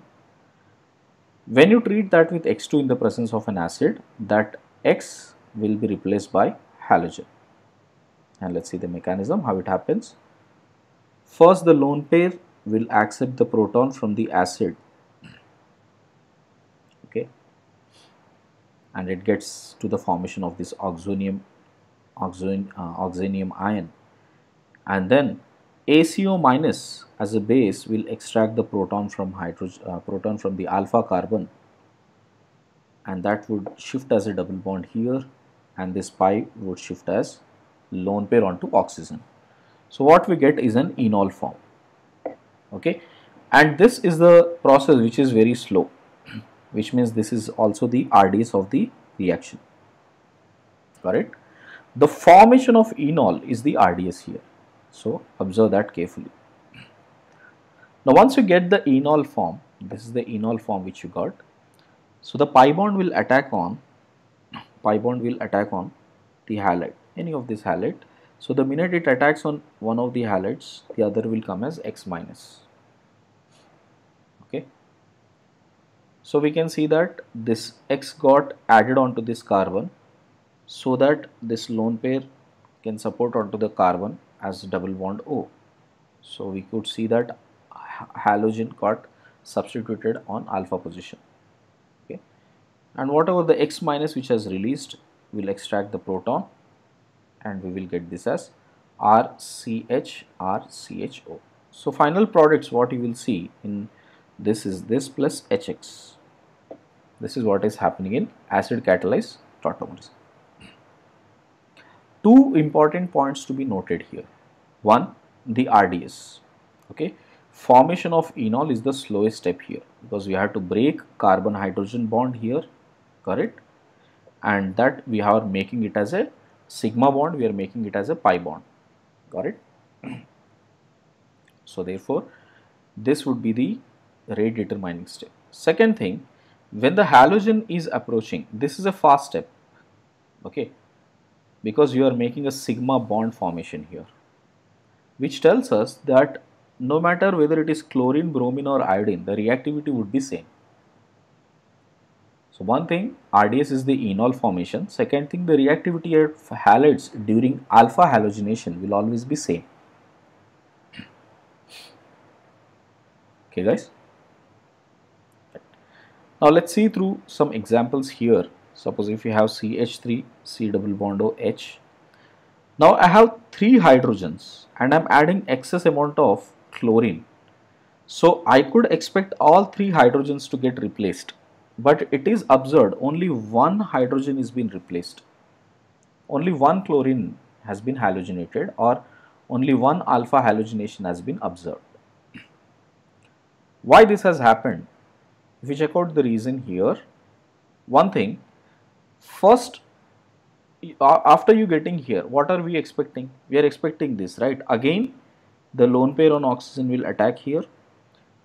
When you treat that with X2 in the presence of an acid, that X will be replaced by halogen. And let's see the mechanism, how it happens. First, the lone pair will accept the proton from the acid, okay, and it gets to the formation of this oxonium ion, and then ACO minus as a base will extract the proton from the alpha carbon, and that would shift as a double bond here, and this pi would shift as lone pair onto oxygen. So what we get is an enol form, okay, and this is the process which is very slow, which means this is also the RDS of the reaction, correct. The formation of enol is the RDS here, so observe that carefully. Now once you get the enol form, this is the enol form which you got, so the pi bond will attack on the halide, any of this halide. So the minute it attacks on one of the halides, the other will come as X minus. Okay. So we can see that this X got added onto this carbon so that this lone pair can support onto the carbon as double bond O. So we could see that halogen got substituted on alpha position. Okay. And whatever the X minus which has released will extract the proton, and we will get this as RCH RCHO. So final products what you will see in this is this plus HX. This is what is happening in acid catalyzed tautomers. Two important points to be noted here. One, the RDS. Okay, formation of enol is the slowest step here because we have to break carbon hydrogen bond here, correct, and that we are making it as a sigma bond, we are making it as a pi bond, got it. So therefore this would be the rate determining step. Second thing, when the halogen is approaching, this is a fast step, okay, because you are making a sigma bond formation here, which tells us that no matter whether it is chlorine, bromine or iodine, the reactivity would be same. So one thing, RDS is the enol formation. Second thing, the reactivity of halides during alpha halogenation will always be same. Okay guys. Now let's see through some examples here. Suppose if you have CH3, C double bond O H. Now I have 3 hydrogens and I am adding excess amount of chlorine. So I could expect all 3 hydrogens to get replaced, but it is observed only one hydrogen is being replaced. Only one chlorine has been halogenated, or only one alpha halogenation has been observed. Why this has happened? If we check out the reason here, one thing, first after you getting here, what are we expecting? We are expecting this, right? Again the lone pair on oxygen will attack here,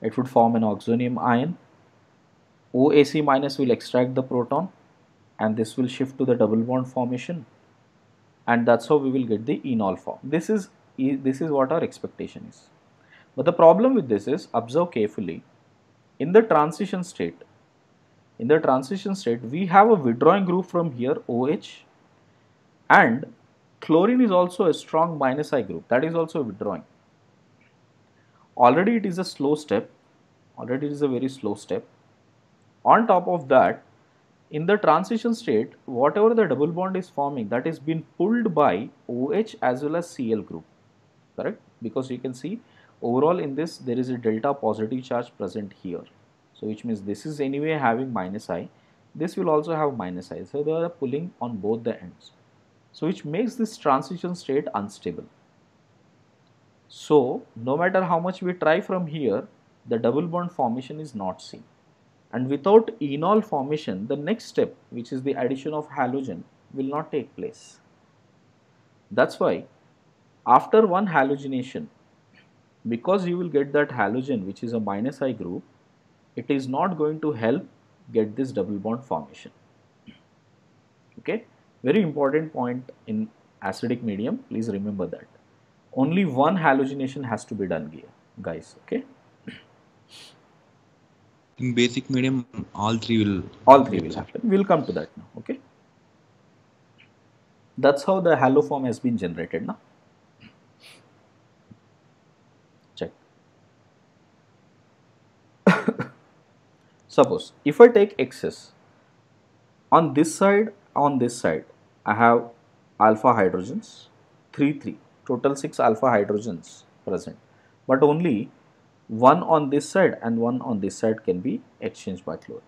it would form an oxonium ion, OAC minus will extract the proton, and this will shift to the double bond formation, and that's how we will get the enol form. This is what our expectation is. But the problem with this is, observe carefully, in the transition state we have a withdrawing group from here OH, and chlorine is also a strong minus I group, that is also withdrawing. Already it is a slow step, already it is a very slow step. On top of that, In the transition state, whatever the double bond is forming, that is being pulled by OH as well as Cl group, correct? Because you can see overall in this there is a delta positive charge present here. So which means this is anyway having minus I, this will also have minus I. So they are pulling on both the ends. So which makes this transition state unstable. So no matter how much we try from here, the double bond formation is not seen. And without enol formation, the next step, which is the addition of halogen, will not take place. That's why after one halogenation, because you will get that halogen which is a minus I group, it is not going to help get this double bond formation. Okay, very important point in acidic medium, please remember that. Only one halogenation has to be done here, guys, okay? In basic medium, all three will happen. We'll come to that now, okay? That's how the halo form has been generated now. Check. Suppose if I take excess on this side, I have alpha hydrogens, 3, 3, total 6 alpha hydrogens present, but only one on this side and one on this side can be exchanged by chlorine,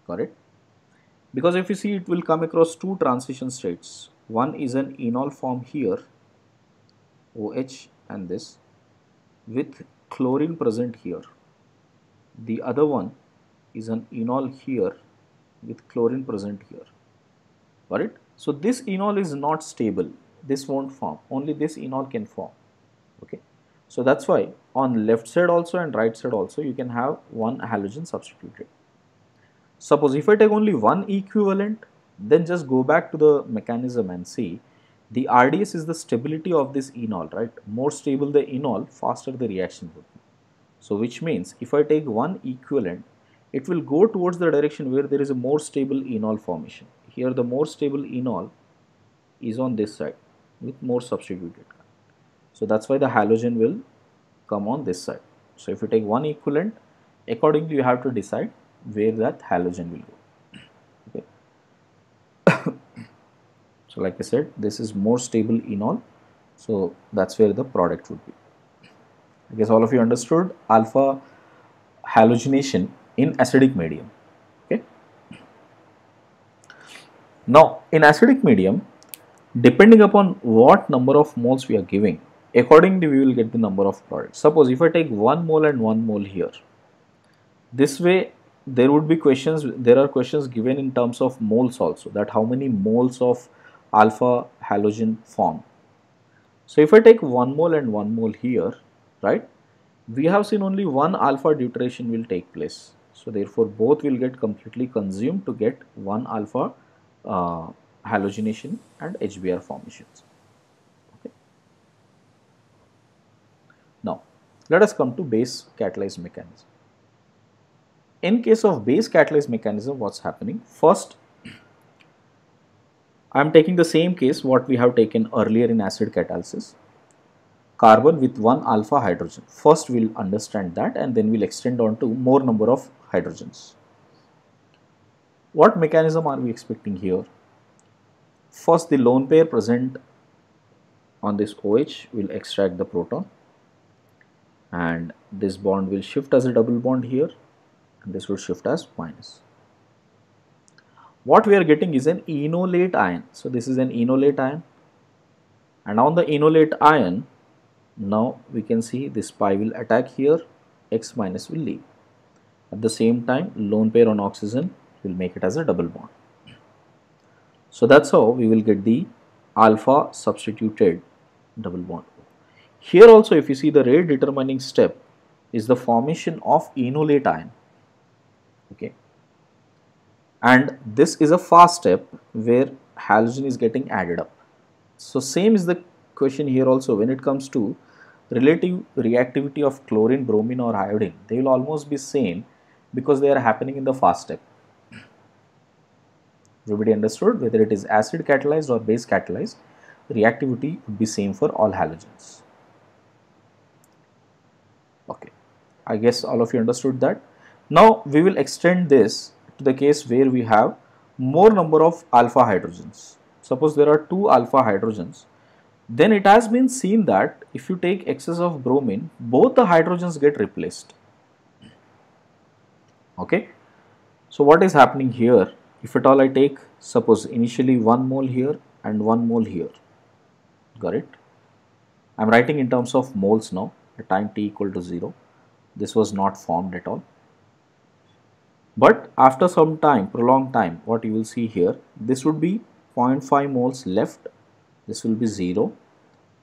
correct? Because if you see, it will come across two transition states. One is an enol form here, OH and this, with chlorine present here. The other one is an enol here with chlorine present here, right? So this enol is not stable, this won't form, only this enol can form, okay? So that's why on left side also and right side also you can have one halogen substituted. Suppose if I take only one equivalent, then just go back to the mechanism and see the RDS is the stability of this enol, right? More stable the enol, faster the reaction would be. So which means if I take one equivalent, it will go towards the direction where there is a more stable enol formation. Here the more stable enol is on this side with more substituted. So that's why the halogen will come on this side. So if you take one equivalent, accordingly you have to decide where that halogen will go. Okay. So like I said, this is more stable enol, so that's where the product would be. I guess all of you understood alpha halogenation in acidic medium. Okay. Now in acidic medium, depending upon what number of moles we are giving, accordingly we will get the number of products. Suppose if I take 1 mole and 1 mole here, this way there would be questions, there are questions given in terms of moles also, that how many moles of alpha halogen form. So if I take 1 mole and 1 mole here, right, we have seen only one alpha deuteration will take place. So therefore both will get completely consumed to get one alpha halogenation and HBr formations. Okay. Now let us come to base catalyzed mechanism. In case of base catalyzed mechanism, what's happening? First, I am taking the same case what we have taken earlier in acid catalysis. Carbon with one alpha hydrogen. First we will understand that and then we will extend on to more number of hydrogens. What mechanism are we expecting here? First, the lone pair present on this OH will extract the proton and this bond will shift as a double bond here and this will shift as minus. What we are getting is an enolate ion. So this is an enolate ion, and on the enolate ion, now we can see this pi will attack here, X minus will leave. At the same time, lone pair on oxygen will make it as a double bond. So that's how we will get the alpha substituted double bond. Here also, if you see, the rate determining step is the formation of enolate ion. Okay. And this is a fast step where halogen is getting added up. So same is the question here also. When it comes to relative reactivity of chlorine, bromine or iodine, they will almost be same because they are happening in the fast step. Everybody understood? Whether it is acid catalyzed or base catalyzed, reactivity would be same for all halogens. Okay, I guess all of you understood that. Now we will extend this to the case where we have more number of alpha hydrogens. Suppose there are 2 alpha hydrogens, then it has been seen that if you take excess of bromine, both the hydrogens get replaced. Okay. So what is happening here? If at all I take, suppose initially 1 mole here and 1 mole here, got it? I am writing in terms of moles now, at time t equal to 0. This was not formed at all. But after some time, prolonged time, what you will see here, this would be 0.5 moles left, this will be 0,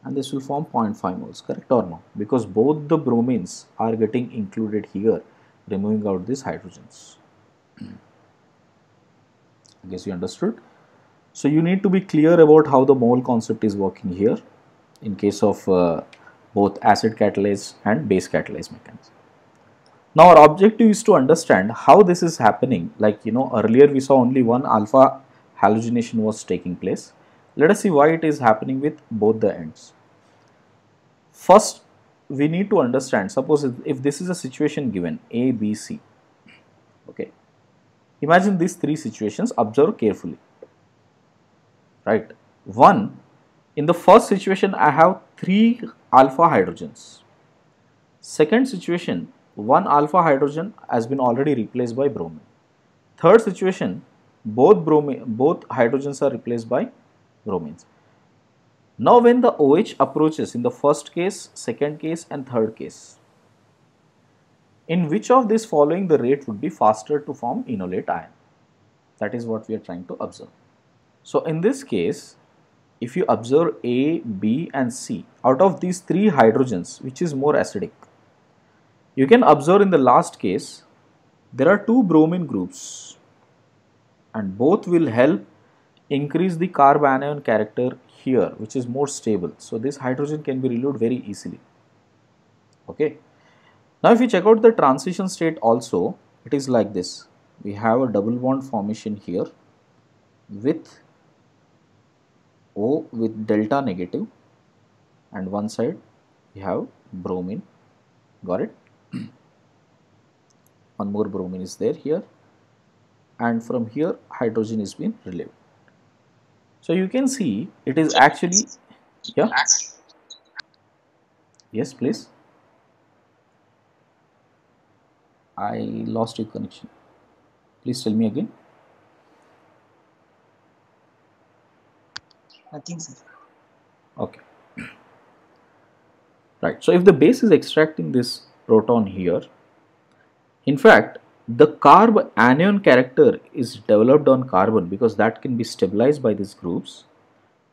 and this will form 0.5 moles, correct or no? Because both the bromines are getting included here, removing out these hydrogens. I guess you understood. So you need to be clear about how the mole concept is working here in case of both acid catalase and base catalase mechanism. Now our objective is to understand how this is happening. Like, earlier we saw only one alpha halogenation was taking place. Let us see why it is happening with both the ends. First, we need to understand, suppose if this is a situation given A, B, C, okay. Imagine these 3 situations, observe carefully, right. One, in the first situation I have 3 alpha hydrogens. Second situation, 1 alpha hydrogen has been already replaced by bromine. Third situation, both hydrogens are replaced by bromines. Now when the OH approaches in the first case, second case and third case, in which of these following the rate would be faster to form enolate ion? That is what we are trying to observe. So in this case, if you observe A, B and C, out of these 3 hydrogens, which is more acidic? You can observe in the last case, there are 2 bromine groups and both will help increase the carbanion character here, which is more stable. So this hydrogen can be removed very easily. Okay. Now if you check out the transition state also, it is like this. We have a double bond formation here with O with delta negative, and one side we have bromine, got it? One more bromine is there here, and from here hydrogen is being relieved. So you can see it is actually, yeah, yes please, I lost your connection, please tell me again. Nothing, sir. Okay, right. So if the base is extracting this proton here, in fact the carb anion character is developed on carbon because that can be stabilized by these groups,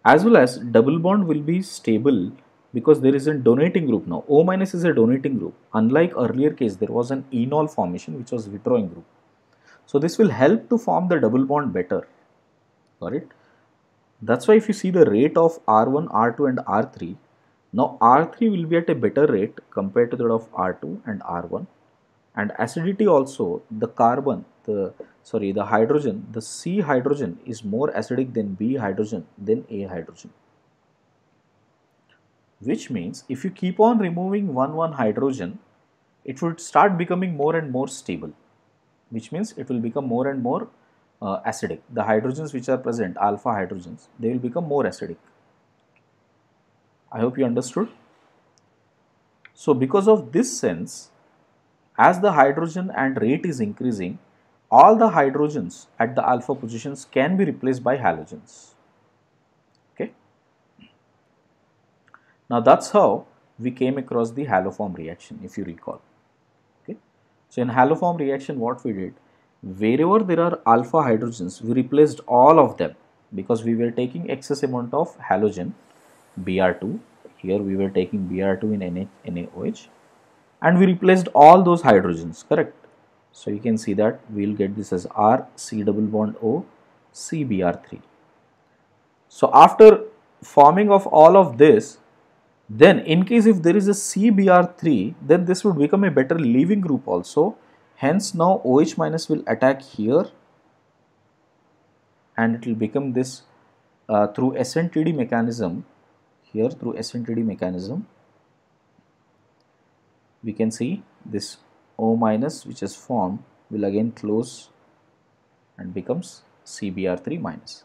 as well as double bond will be stable because there is a donating group now. O minus is a donating group. Unlike earlier case, there was an enol formation which was withdrawing group. So this will help to form the double bond better. Got it? That's why if you see the rate of R1, R2 and R3, now R3 will be at a better rate compared to that of R2 and R1. And acidity also, the hydrogen, the C hydrogen is more acidic than B hydrogen than A hydrogen. Which means if you keep on removing one hydrogen, it would start becoming more and more stable, which means it will become more and more acidic. The hydrogens which are present, alpha hydrogens, they will become more acidic. I hope you understood. So because of this sense, as the hydrogen and rate is increasing, all the hydrogens at the alpha positions can be replaced by halogens. Okay. Now that's how we came across the haloform reaction, if you recall. Okay. So in haloform reaction, what we did, wherever there are alpha hydrogens, we replaced all of them because we were taking excess amount of halogen, Br2. Here we were taking Br2 in NaOH, and we replaced all those hydrogens, correct? So you can see that we will get this as R C double bond O CBr3. So after forming of all of this, then in case if there is a CBr3, then this would become a better leaving group also. Hence now OH minus will attack here and it will become this through SNTD mechanism. Here through SNTD mechanism, we can see this O minus which is formed will again close and becomes CBr3 minus.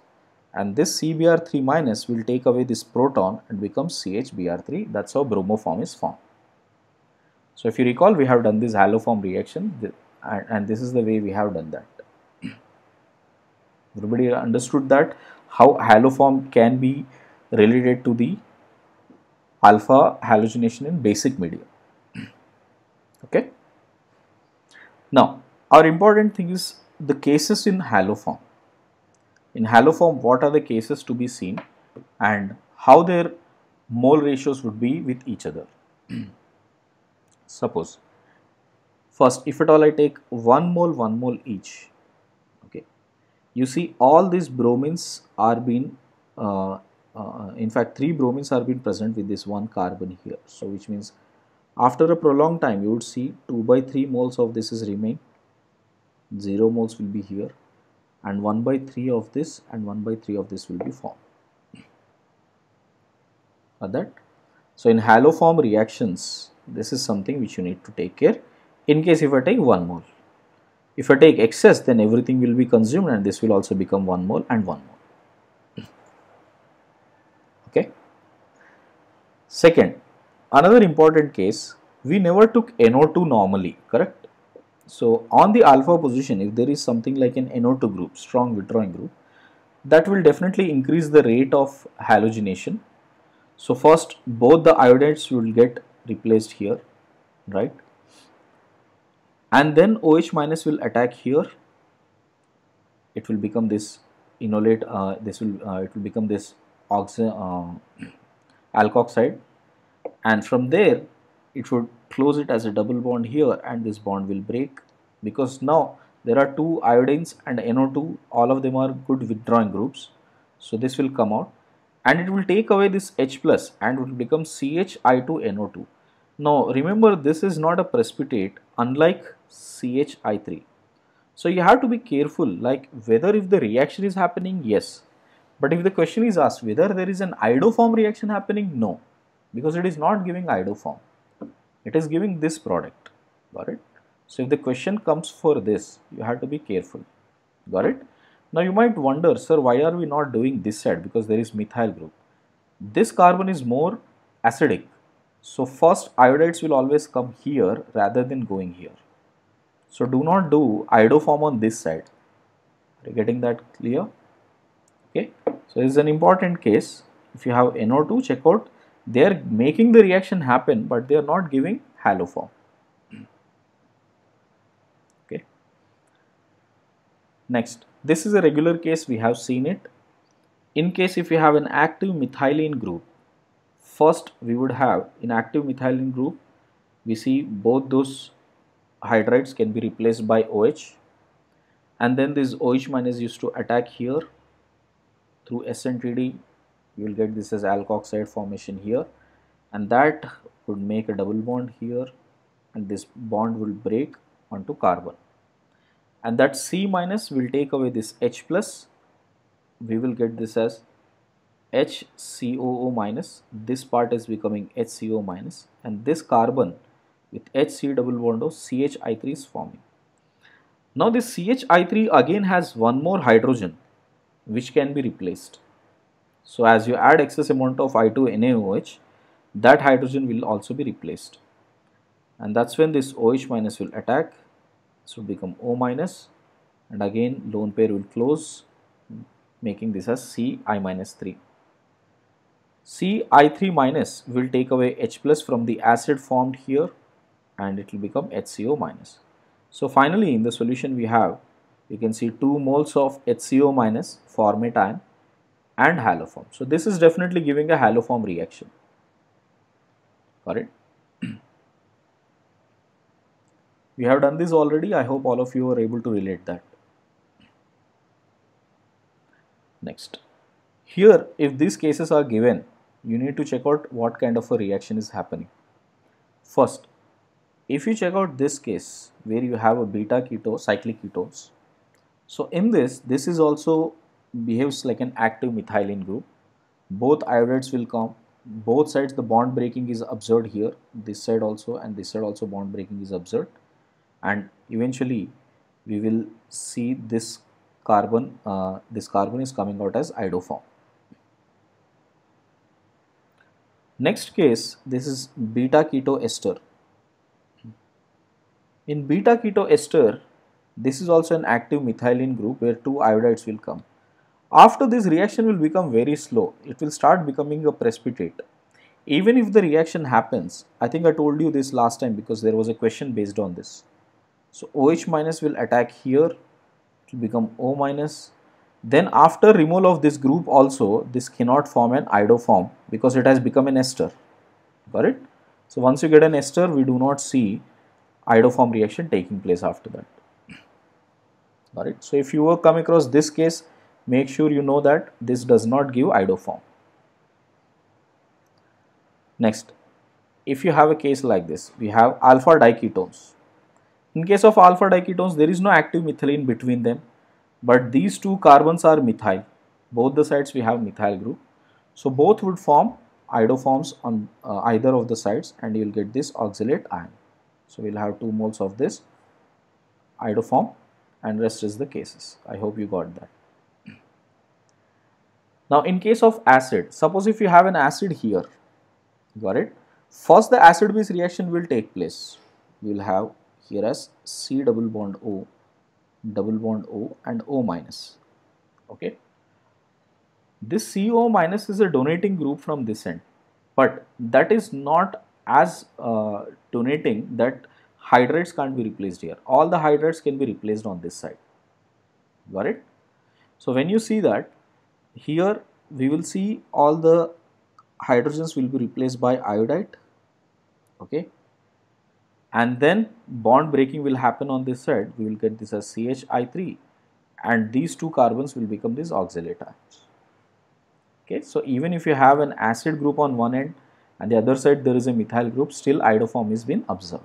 And this CBr3 minus will take away this proton and become CHBr3. That's how bromoform is formed. So if you recall, we have done this haloform reaction, and this is the way we have done that. Everybody understood that how haloform can be related to the alpha halogenation in basic medium. Okay. Now, our important thing is the cases in haloform. In haloform, what are the cases to be seen and how their mole ratios would be with each other. Suppose, first, if at all I take 1 mole each, okay, you see all these bromines are being, in fact, 3 bromines are being present with this 1 carbon here. So, which means after a prolonged time, you would see 2/3 moles of this is remain, 0 moles will be here, and 1/3 of this and 1/3 of this will be formed. Got that? So, in haloform reactions, this is something which you need to take care. In case if I take 1 mole, if I take excess, then everything will be consumed and this will also become 1 mole and 1 mole. Okay. Second, another important case, we never took NO2 normally, correct? So, on the alpha position, if there is something like an NO2 group, strong withdrawing group, that will definitely increase the rate of halogenation. So, first both the iodides will get replaced here, right? And then OH minus will attack here. It will become this enolate. It will become this alkoxide, and from there it would close it as a double bond here, and this bond will break because now there are 2 iodines and NO2. All of them are good withdrawing groups. So this will come out, and it will take away this H plus and will become CHI2NO2. Now remember, this is not a precipitate unlike CHI3. So you have to be careful, like whether if the reaction is happening, yes. But if the question is asked whether there is an iodoform reaction happening, no. Because it is not giving iodoform. It is giving this product. Got it? So if the question comes for this, you have to be careful. Got it? Now you might wonder, sir, why are we not doing this side? Because there is methyl group. This carbon is more acidic. So first iodides will always come here rather than going here. So do not do iodoform on this side. Are you getting that clear? Okay. So this is an important case. If you have NO2, check out. They are making the reaction happen, but they are not giving haloform. Okay. Next, this is a regular case, we have seen it. In case if you have an active methylene group, first we would have in active methylene group, we see both those hydrides can be replaced by OH, and then this OH minus used to attack here through SNTD. You will get this as alkoxide formation here, and that would make a double bond here, and this bond will break onto carbon, and that C minus will take away this H plus. We will get this as HCOO minus. This part is becoming HCO minus, and this carbon with HC double bond of CHI3 is forming. Now this CHI3 again has one more hydrogen which can be replaced. So as you add excess amount of I2NaOH, that hydrogen will also be replaced, and that's when this OH minus will attack. This will become O minus, and again lone pair will close, making this as Ci minus 3. Ci3 minus will take away H plus from the acid formed here, and it will become HCO minus. So finally in the solution we have, you can see 2 moles of HCO minus formate ion and haloform. So this is definitely giving a haloform reaction. Got it? We have done this already. I hope all of you are able to relate that. Next, here if these cases are given, you need to check out what kind of a reaction is happening. First, if you check out this case where you have a beta keto, cyclic ketones, so in this is also behaves like an active methylene group. Both iodides will come, both sides the bond breaking is observed here, this side also and this side also bond breaking is observed, and eventually we will see this carbon, this carbon is coming out as iodoform. Next case, this is beta keto ester. In beta keto ester, this is also an active methylene group where two iodides will come. After this reaction will become very slow, it will start becoming a precipitate. Even if the reaction happens, I think I told you this last time because there was a question based on this. So OH minus will attack here, it will become O minus. Then after removal of this group also, this cannot form an iodoform because it has become an ester. Got it? So once you get an ester, we do not see iodoform reaction taking place after that. Got it? So if you come across this case, make sure you know that this does not give iodoform. Next, if you have a case like this, we have alpha diketones. In case of alpha diketones, there is no active methylene between them, but these two carbons are methyl. Both the sides we have methyl group. So both would form iodoforms on either of the sides, and you will get this oxalate ion. So we will have 2 moles of this iodoform, and rest is the cases. I hope you got that. Now in case of acid, suppose if you have an acid here, got it? First the acid base reaction will take place. We will have here as C double bond O and O minus. Okay. This CO minus is a donating group from this end, but that is not as donating that hydrides can't be replaced here. All the hydrides can be replaced on this side. Got it? So when you see that, here we will see all the hydrogens will be replaced by iodide. Okay. And then bond breaking will happen on this side. We will get this as CHI3, and these two carbons will become these oxalate ions. Okay, so even if you have an acid group on one end and the other side there is a methyl group, still iodoform is been observed.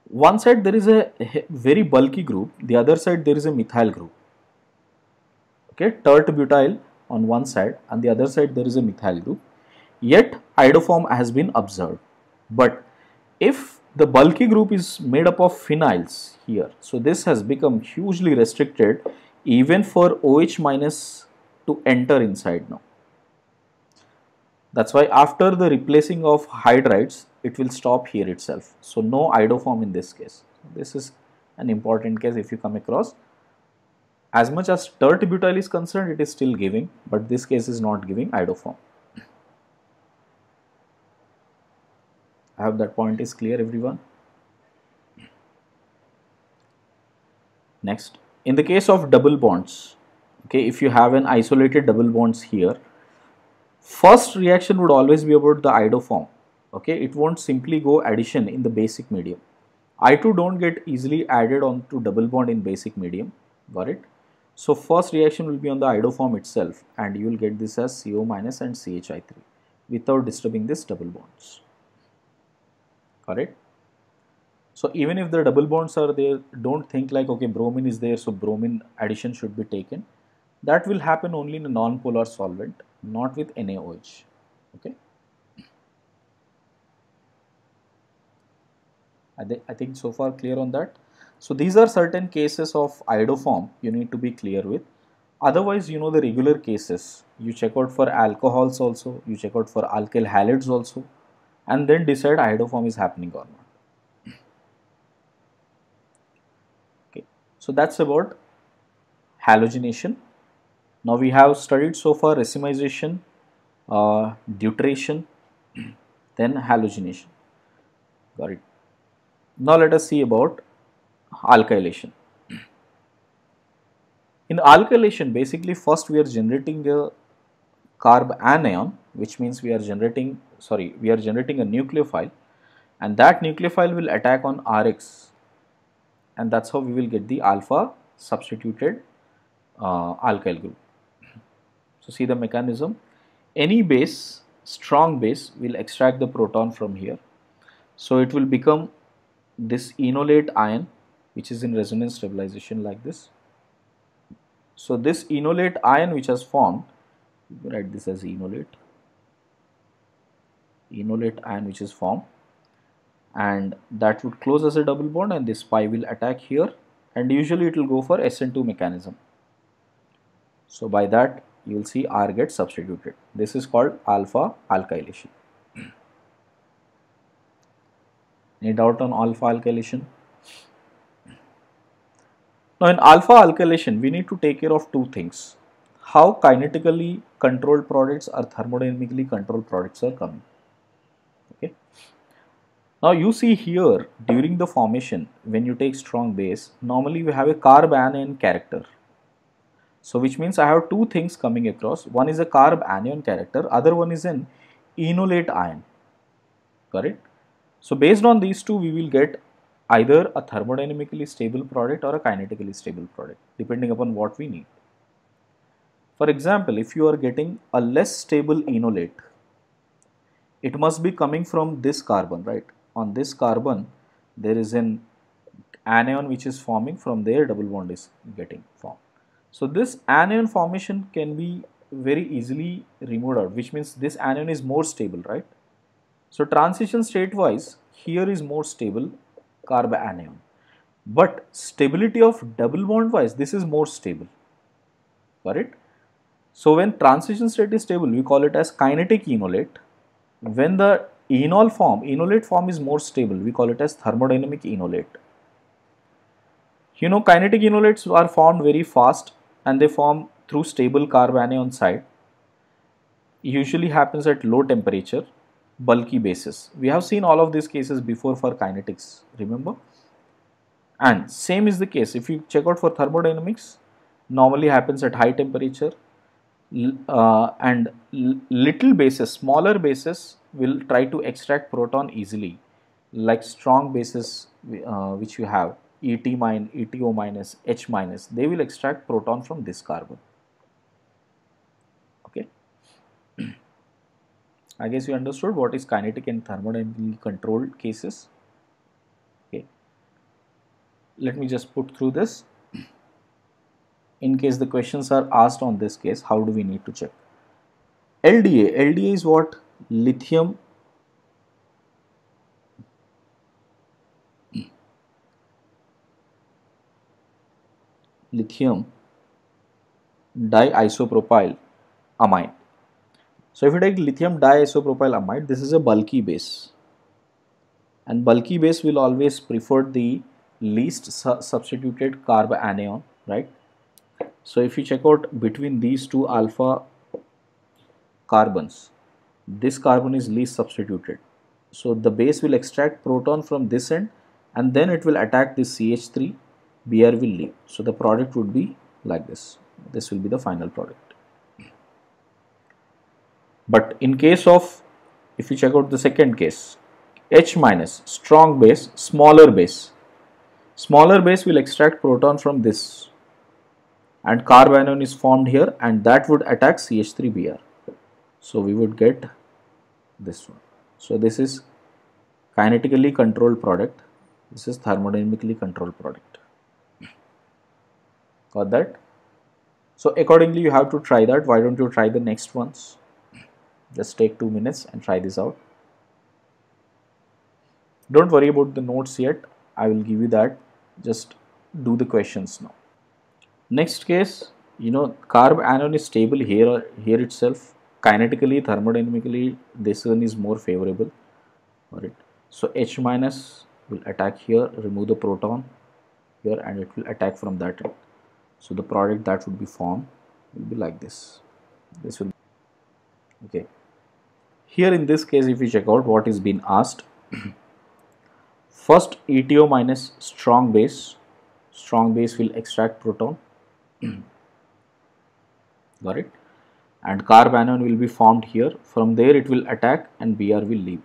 One side there is a very bulky group, the other side there is a methyl group. Okay, tert-butyl on one side and the other side there is a methyl group. Yet iodoform has been observed. But if the bulky group is made up of phenyls here, so this has become hugely restricted even for OH minus to enter inside now. That's why after the replacing of hydrides, it will stop here itself. So no iodoform in this case. This is an important case if you come across. As much as tert-butyl is concerned, it is still giving, but this case is not giving iodoform. I hope that point is clear, everyone. Next, in the case of double bonds, okay, if you have an isolated double bonds here, first reaction would always be about the iodoform. Okay, it won't simply go addition in the basic medium. I2 don't get easily added on to double bond in basic medium. Got it? So first reaction will be on the iodoform itself, and you will get this as CO minus and CHI3 without disturbing this double bonds. Correct? So even if the double bonds are there, don't think like, okay, bromine is there, so bromine addition should be taken. That will happen only in a non-polar solvent, not with NaOH. Okay. I think so far clear on that. So these are certain cases of iodoform you need to be clear with. Otherwise, you know the regular cases. You check out for alcohols also, you check out for alkyl halides also, and then decide iodoform is happening or not. Okay, so that's about halogenation. Now we have studied so far racemization, deuteration, then halogenation. Got it. Now let us see about alkylation. In alkylation, basically first we are generating a carb anion, which means we are generating a nucleophile, and that nucleophile will attack on Rx, and that's how we will get the alpha substituted alkyl group. So see the mechanism. Any base, strong base, will extract the proton from here. So it will become this enolate ion, which is in resonance stabilization like this. So this enolate ion which has formed, write this as enolate ion which is formed, and that would close as a double bond, and this pi will attack here and usually it will go for SN2 mechanism. So by that you will see R gets substituted. This is called alpha alkylation. Any doubt on alpha alkylation? Now in alpha alkylation we need to take care of two things. How kinetically controlled products or thermodynamically controlled products are coming. Okay. Now you see here during the formation, when you take strong base, normally we have a carb anion character. So which means I have two things coming across. One is a carb anion character, other one is an enolate ion. Correct? So based on these two we will get either a thermodynamically stable product or a kinetically stable product, depending upon what we need. For example, if you are getting a less stable enolate, it must be coming from this carbon, right? On this carbon there is an anion which is forming, from there double bond is getting formed. So this anion formation can be very easily removed out, which means this anion is more stable, right? So transition state wise here is more stable carb anion, but stability of double bond wise this is more stable, correct? So when transition state is stable we call it as kinetic enolate. When the enolate form is more stable we call it as thermodynamic enolate. You know, kinetic enolates are formed very fast and they form through stable carb anion side. Usually happens at low temperature, bulky bases. We have seen all of these cases before for kinetics, remember? And same is the case if you check out for thermodynamics, normally happens at high temperature, and little bases, smaller bases will try to extract proton easily, like strong bases which you have ETO minus, H minus, they will extract proton from this carbon. Okay. I guess you understood what is kinetic and thermodynamically controlled cases. Okay. Let me just put through this. In case the questions are asked on this case, how do we need to check? LDA is what? Lithium diisopropyl amide. So if you take lithium diisopropyl amide, this is a bulky base, and bulky base will always prefer the least substituted carb anion, right? So if you check out between these two alpha carbons, this carbon is least substituted. So the base will extract proton from this end and then it will attack this CH3, Br will leave. So the product would be like this. This will be the final product. But in case of, if you check out the second case, H minus, strong base, smaller base will extract proton from this, and carb anion is formed here and that would attack CH3Br. So we would get this one. So this is kinetically controlled product. This is thermodynamically controlled product. Got that? So accordingly you have to try that. Why don't you try the next ones? Just take 2 minutes and try this out. Don't worry about the notes yet. I will give you that. Just do the questions now. Next case, you know, carb anion is stable here itself. Kinetically, thermodynamically, this one is more favorable. Alright. So H minus will attack here, remove the proton here, and it will attack from that end. So the product that would be formed will be like this. This will be okay. Here in this case, if you check out what is being asked, first ETO minus strong base will extract proton. Got it? And carb anion will be formed here. From there it will attack and Br will leave.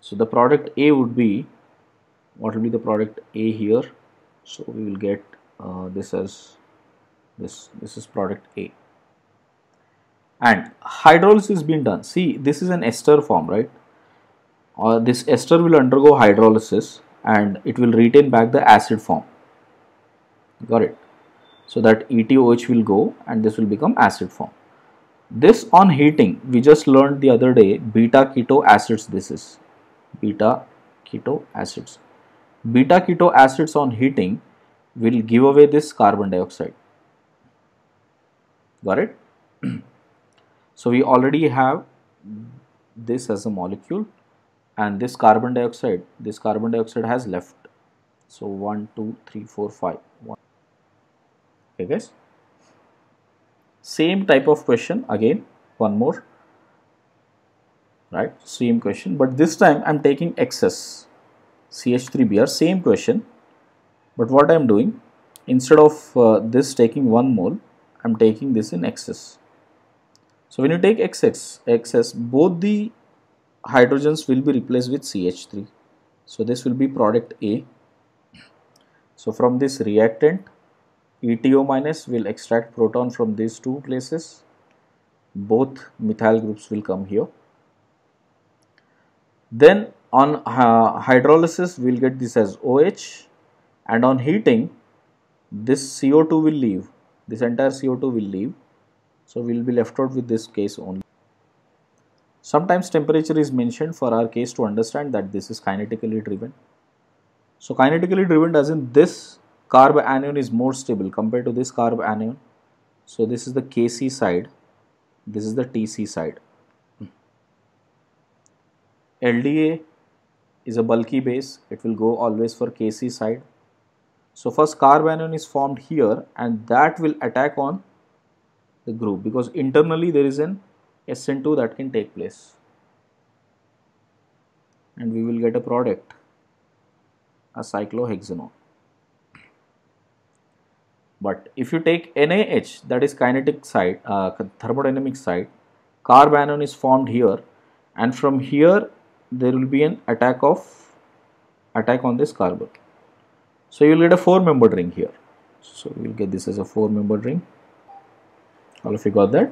So the product A would be, what will be the product A here? So we will get this as this is product A. And hydrolysis is being done. See, this is an ester form, right? This ester will undergo hydrolysis and it will retain back the acid form. Got it? So that ETOH will go and this will become acid form. This on heating, we just learned the other day, beta keto acids. This is beta keto acids. Beta keto acids on heating will give away this carbon dioxide. Got it? So we already have this as a molecule, and this carbon dioxide has left. So 1, 2, 3, 4, 5. Okay guys, same type of question again, one more, right? Same question, but this time I'm taking excess CH3Br, same question, but what I'm doing, instead of this taking 1 mole, I'm taking this in excess. So when you take excess, both the hydrogens will be replaced with CH3. So this will be product A. So from this reactant, ETO minus will extract proton from these two places. Both methyl groups will come here. Then on hydrolysis, we'll get this as OH, and on heating, this CO2 will leave. This entire CO2 will leave. So we'll be left out with this case only. Sometimes temperature is mentioned for our case to understand that this is kinetically driven. So kinetically driven as in this carb anion is more stable compared to this carb anion. So this is the Kc side, this is the Tc side. LDA is a bulky base, it will go always for Kc side. So first carb anion is formed here, and that will attack on the group because internally there is an SN2 that can take place, and we will get a product, a cyclohexanone. But if you take NaH, that is kinetic side, thermodynamic side, carb anion is formed here, and from here there will be an attack on this carbon. So you will get a 4-membered ring here. So we will get this as a 4-membered ring. All of you got that?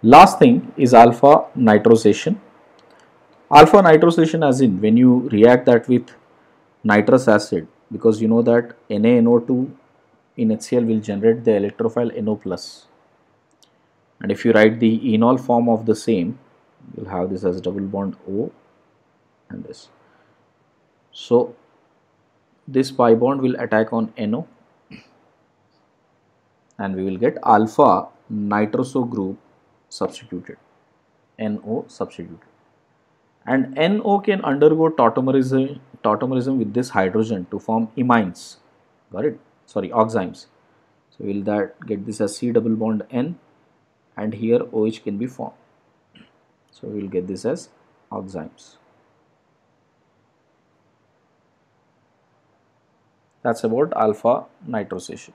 Last thing is alpha nitrosation. Alpha nitrosation as in when you react that with nitrous acid, because you know that NaNO2 in HCl will generate the electrophile NO+. And if you write the enol form of the same, you'll have this as double bond O and this. So this pi bond will attack on NO, and we will get alpha nitroso group substituted, NO substituted. And NO can undergo tautomerism with this hydrogen to form imines. Got it? Sorry, oximes. So we'll get this as C double bond N, and here OH can be formed. So we'll get this as oximes. That's about alpha nitrosation.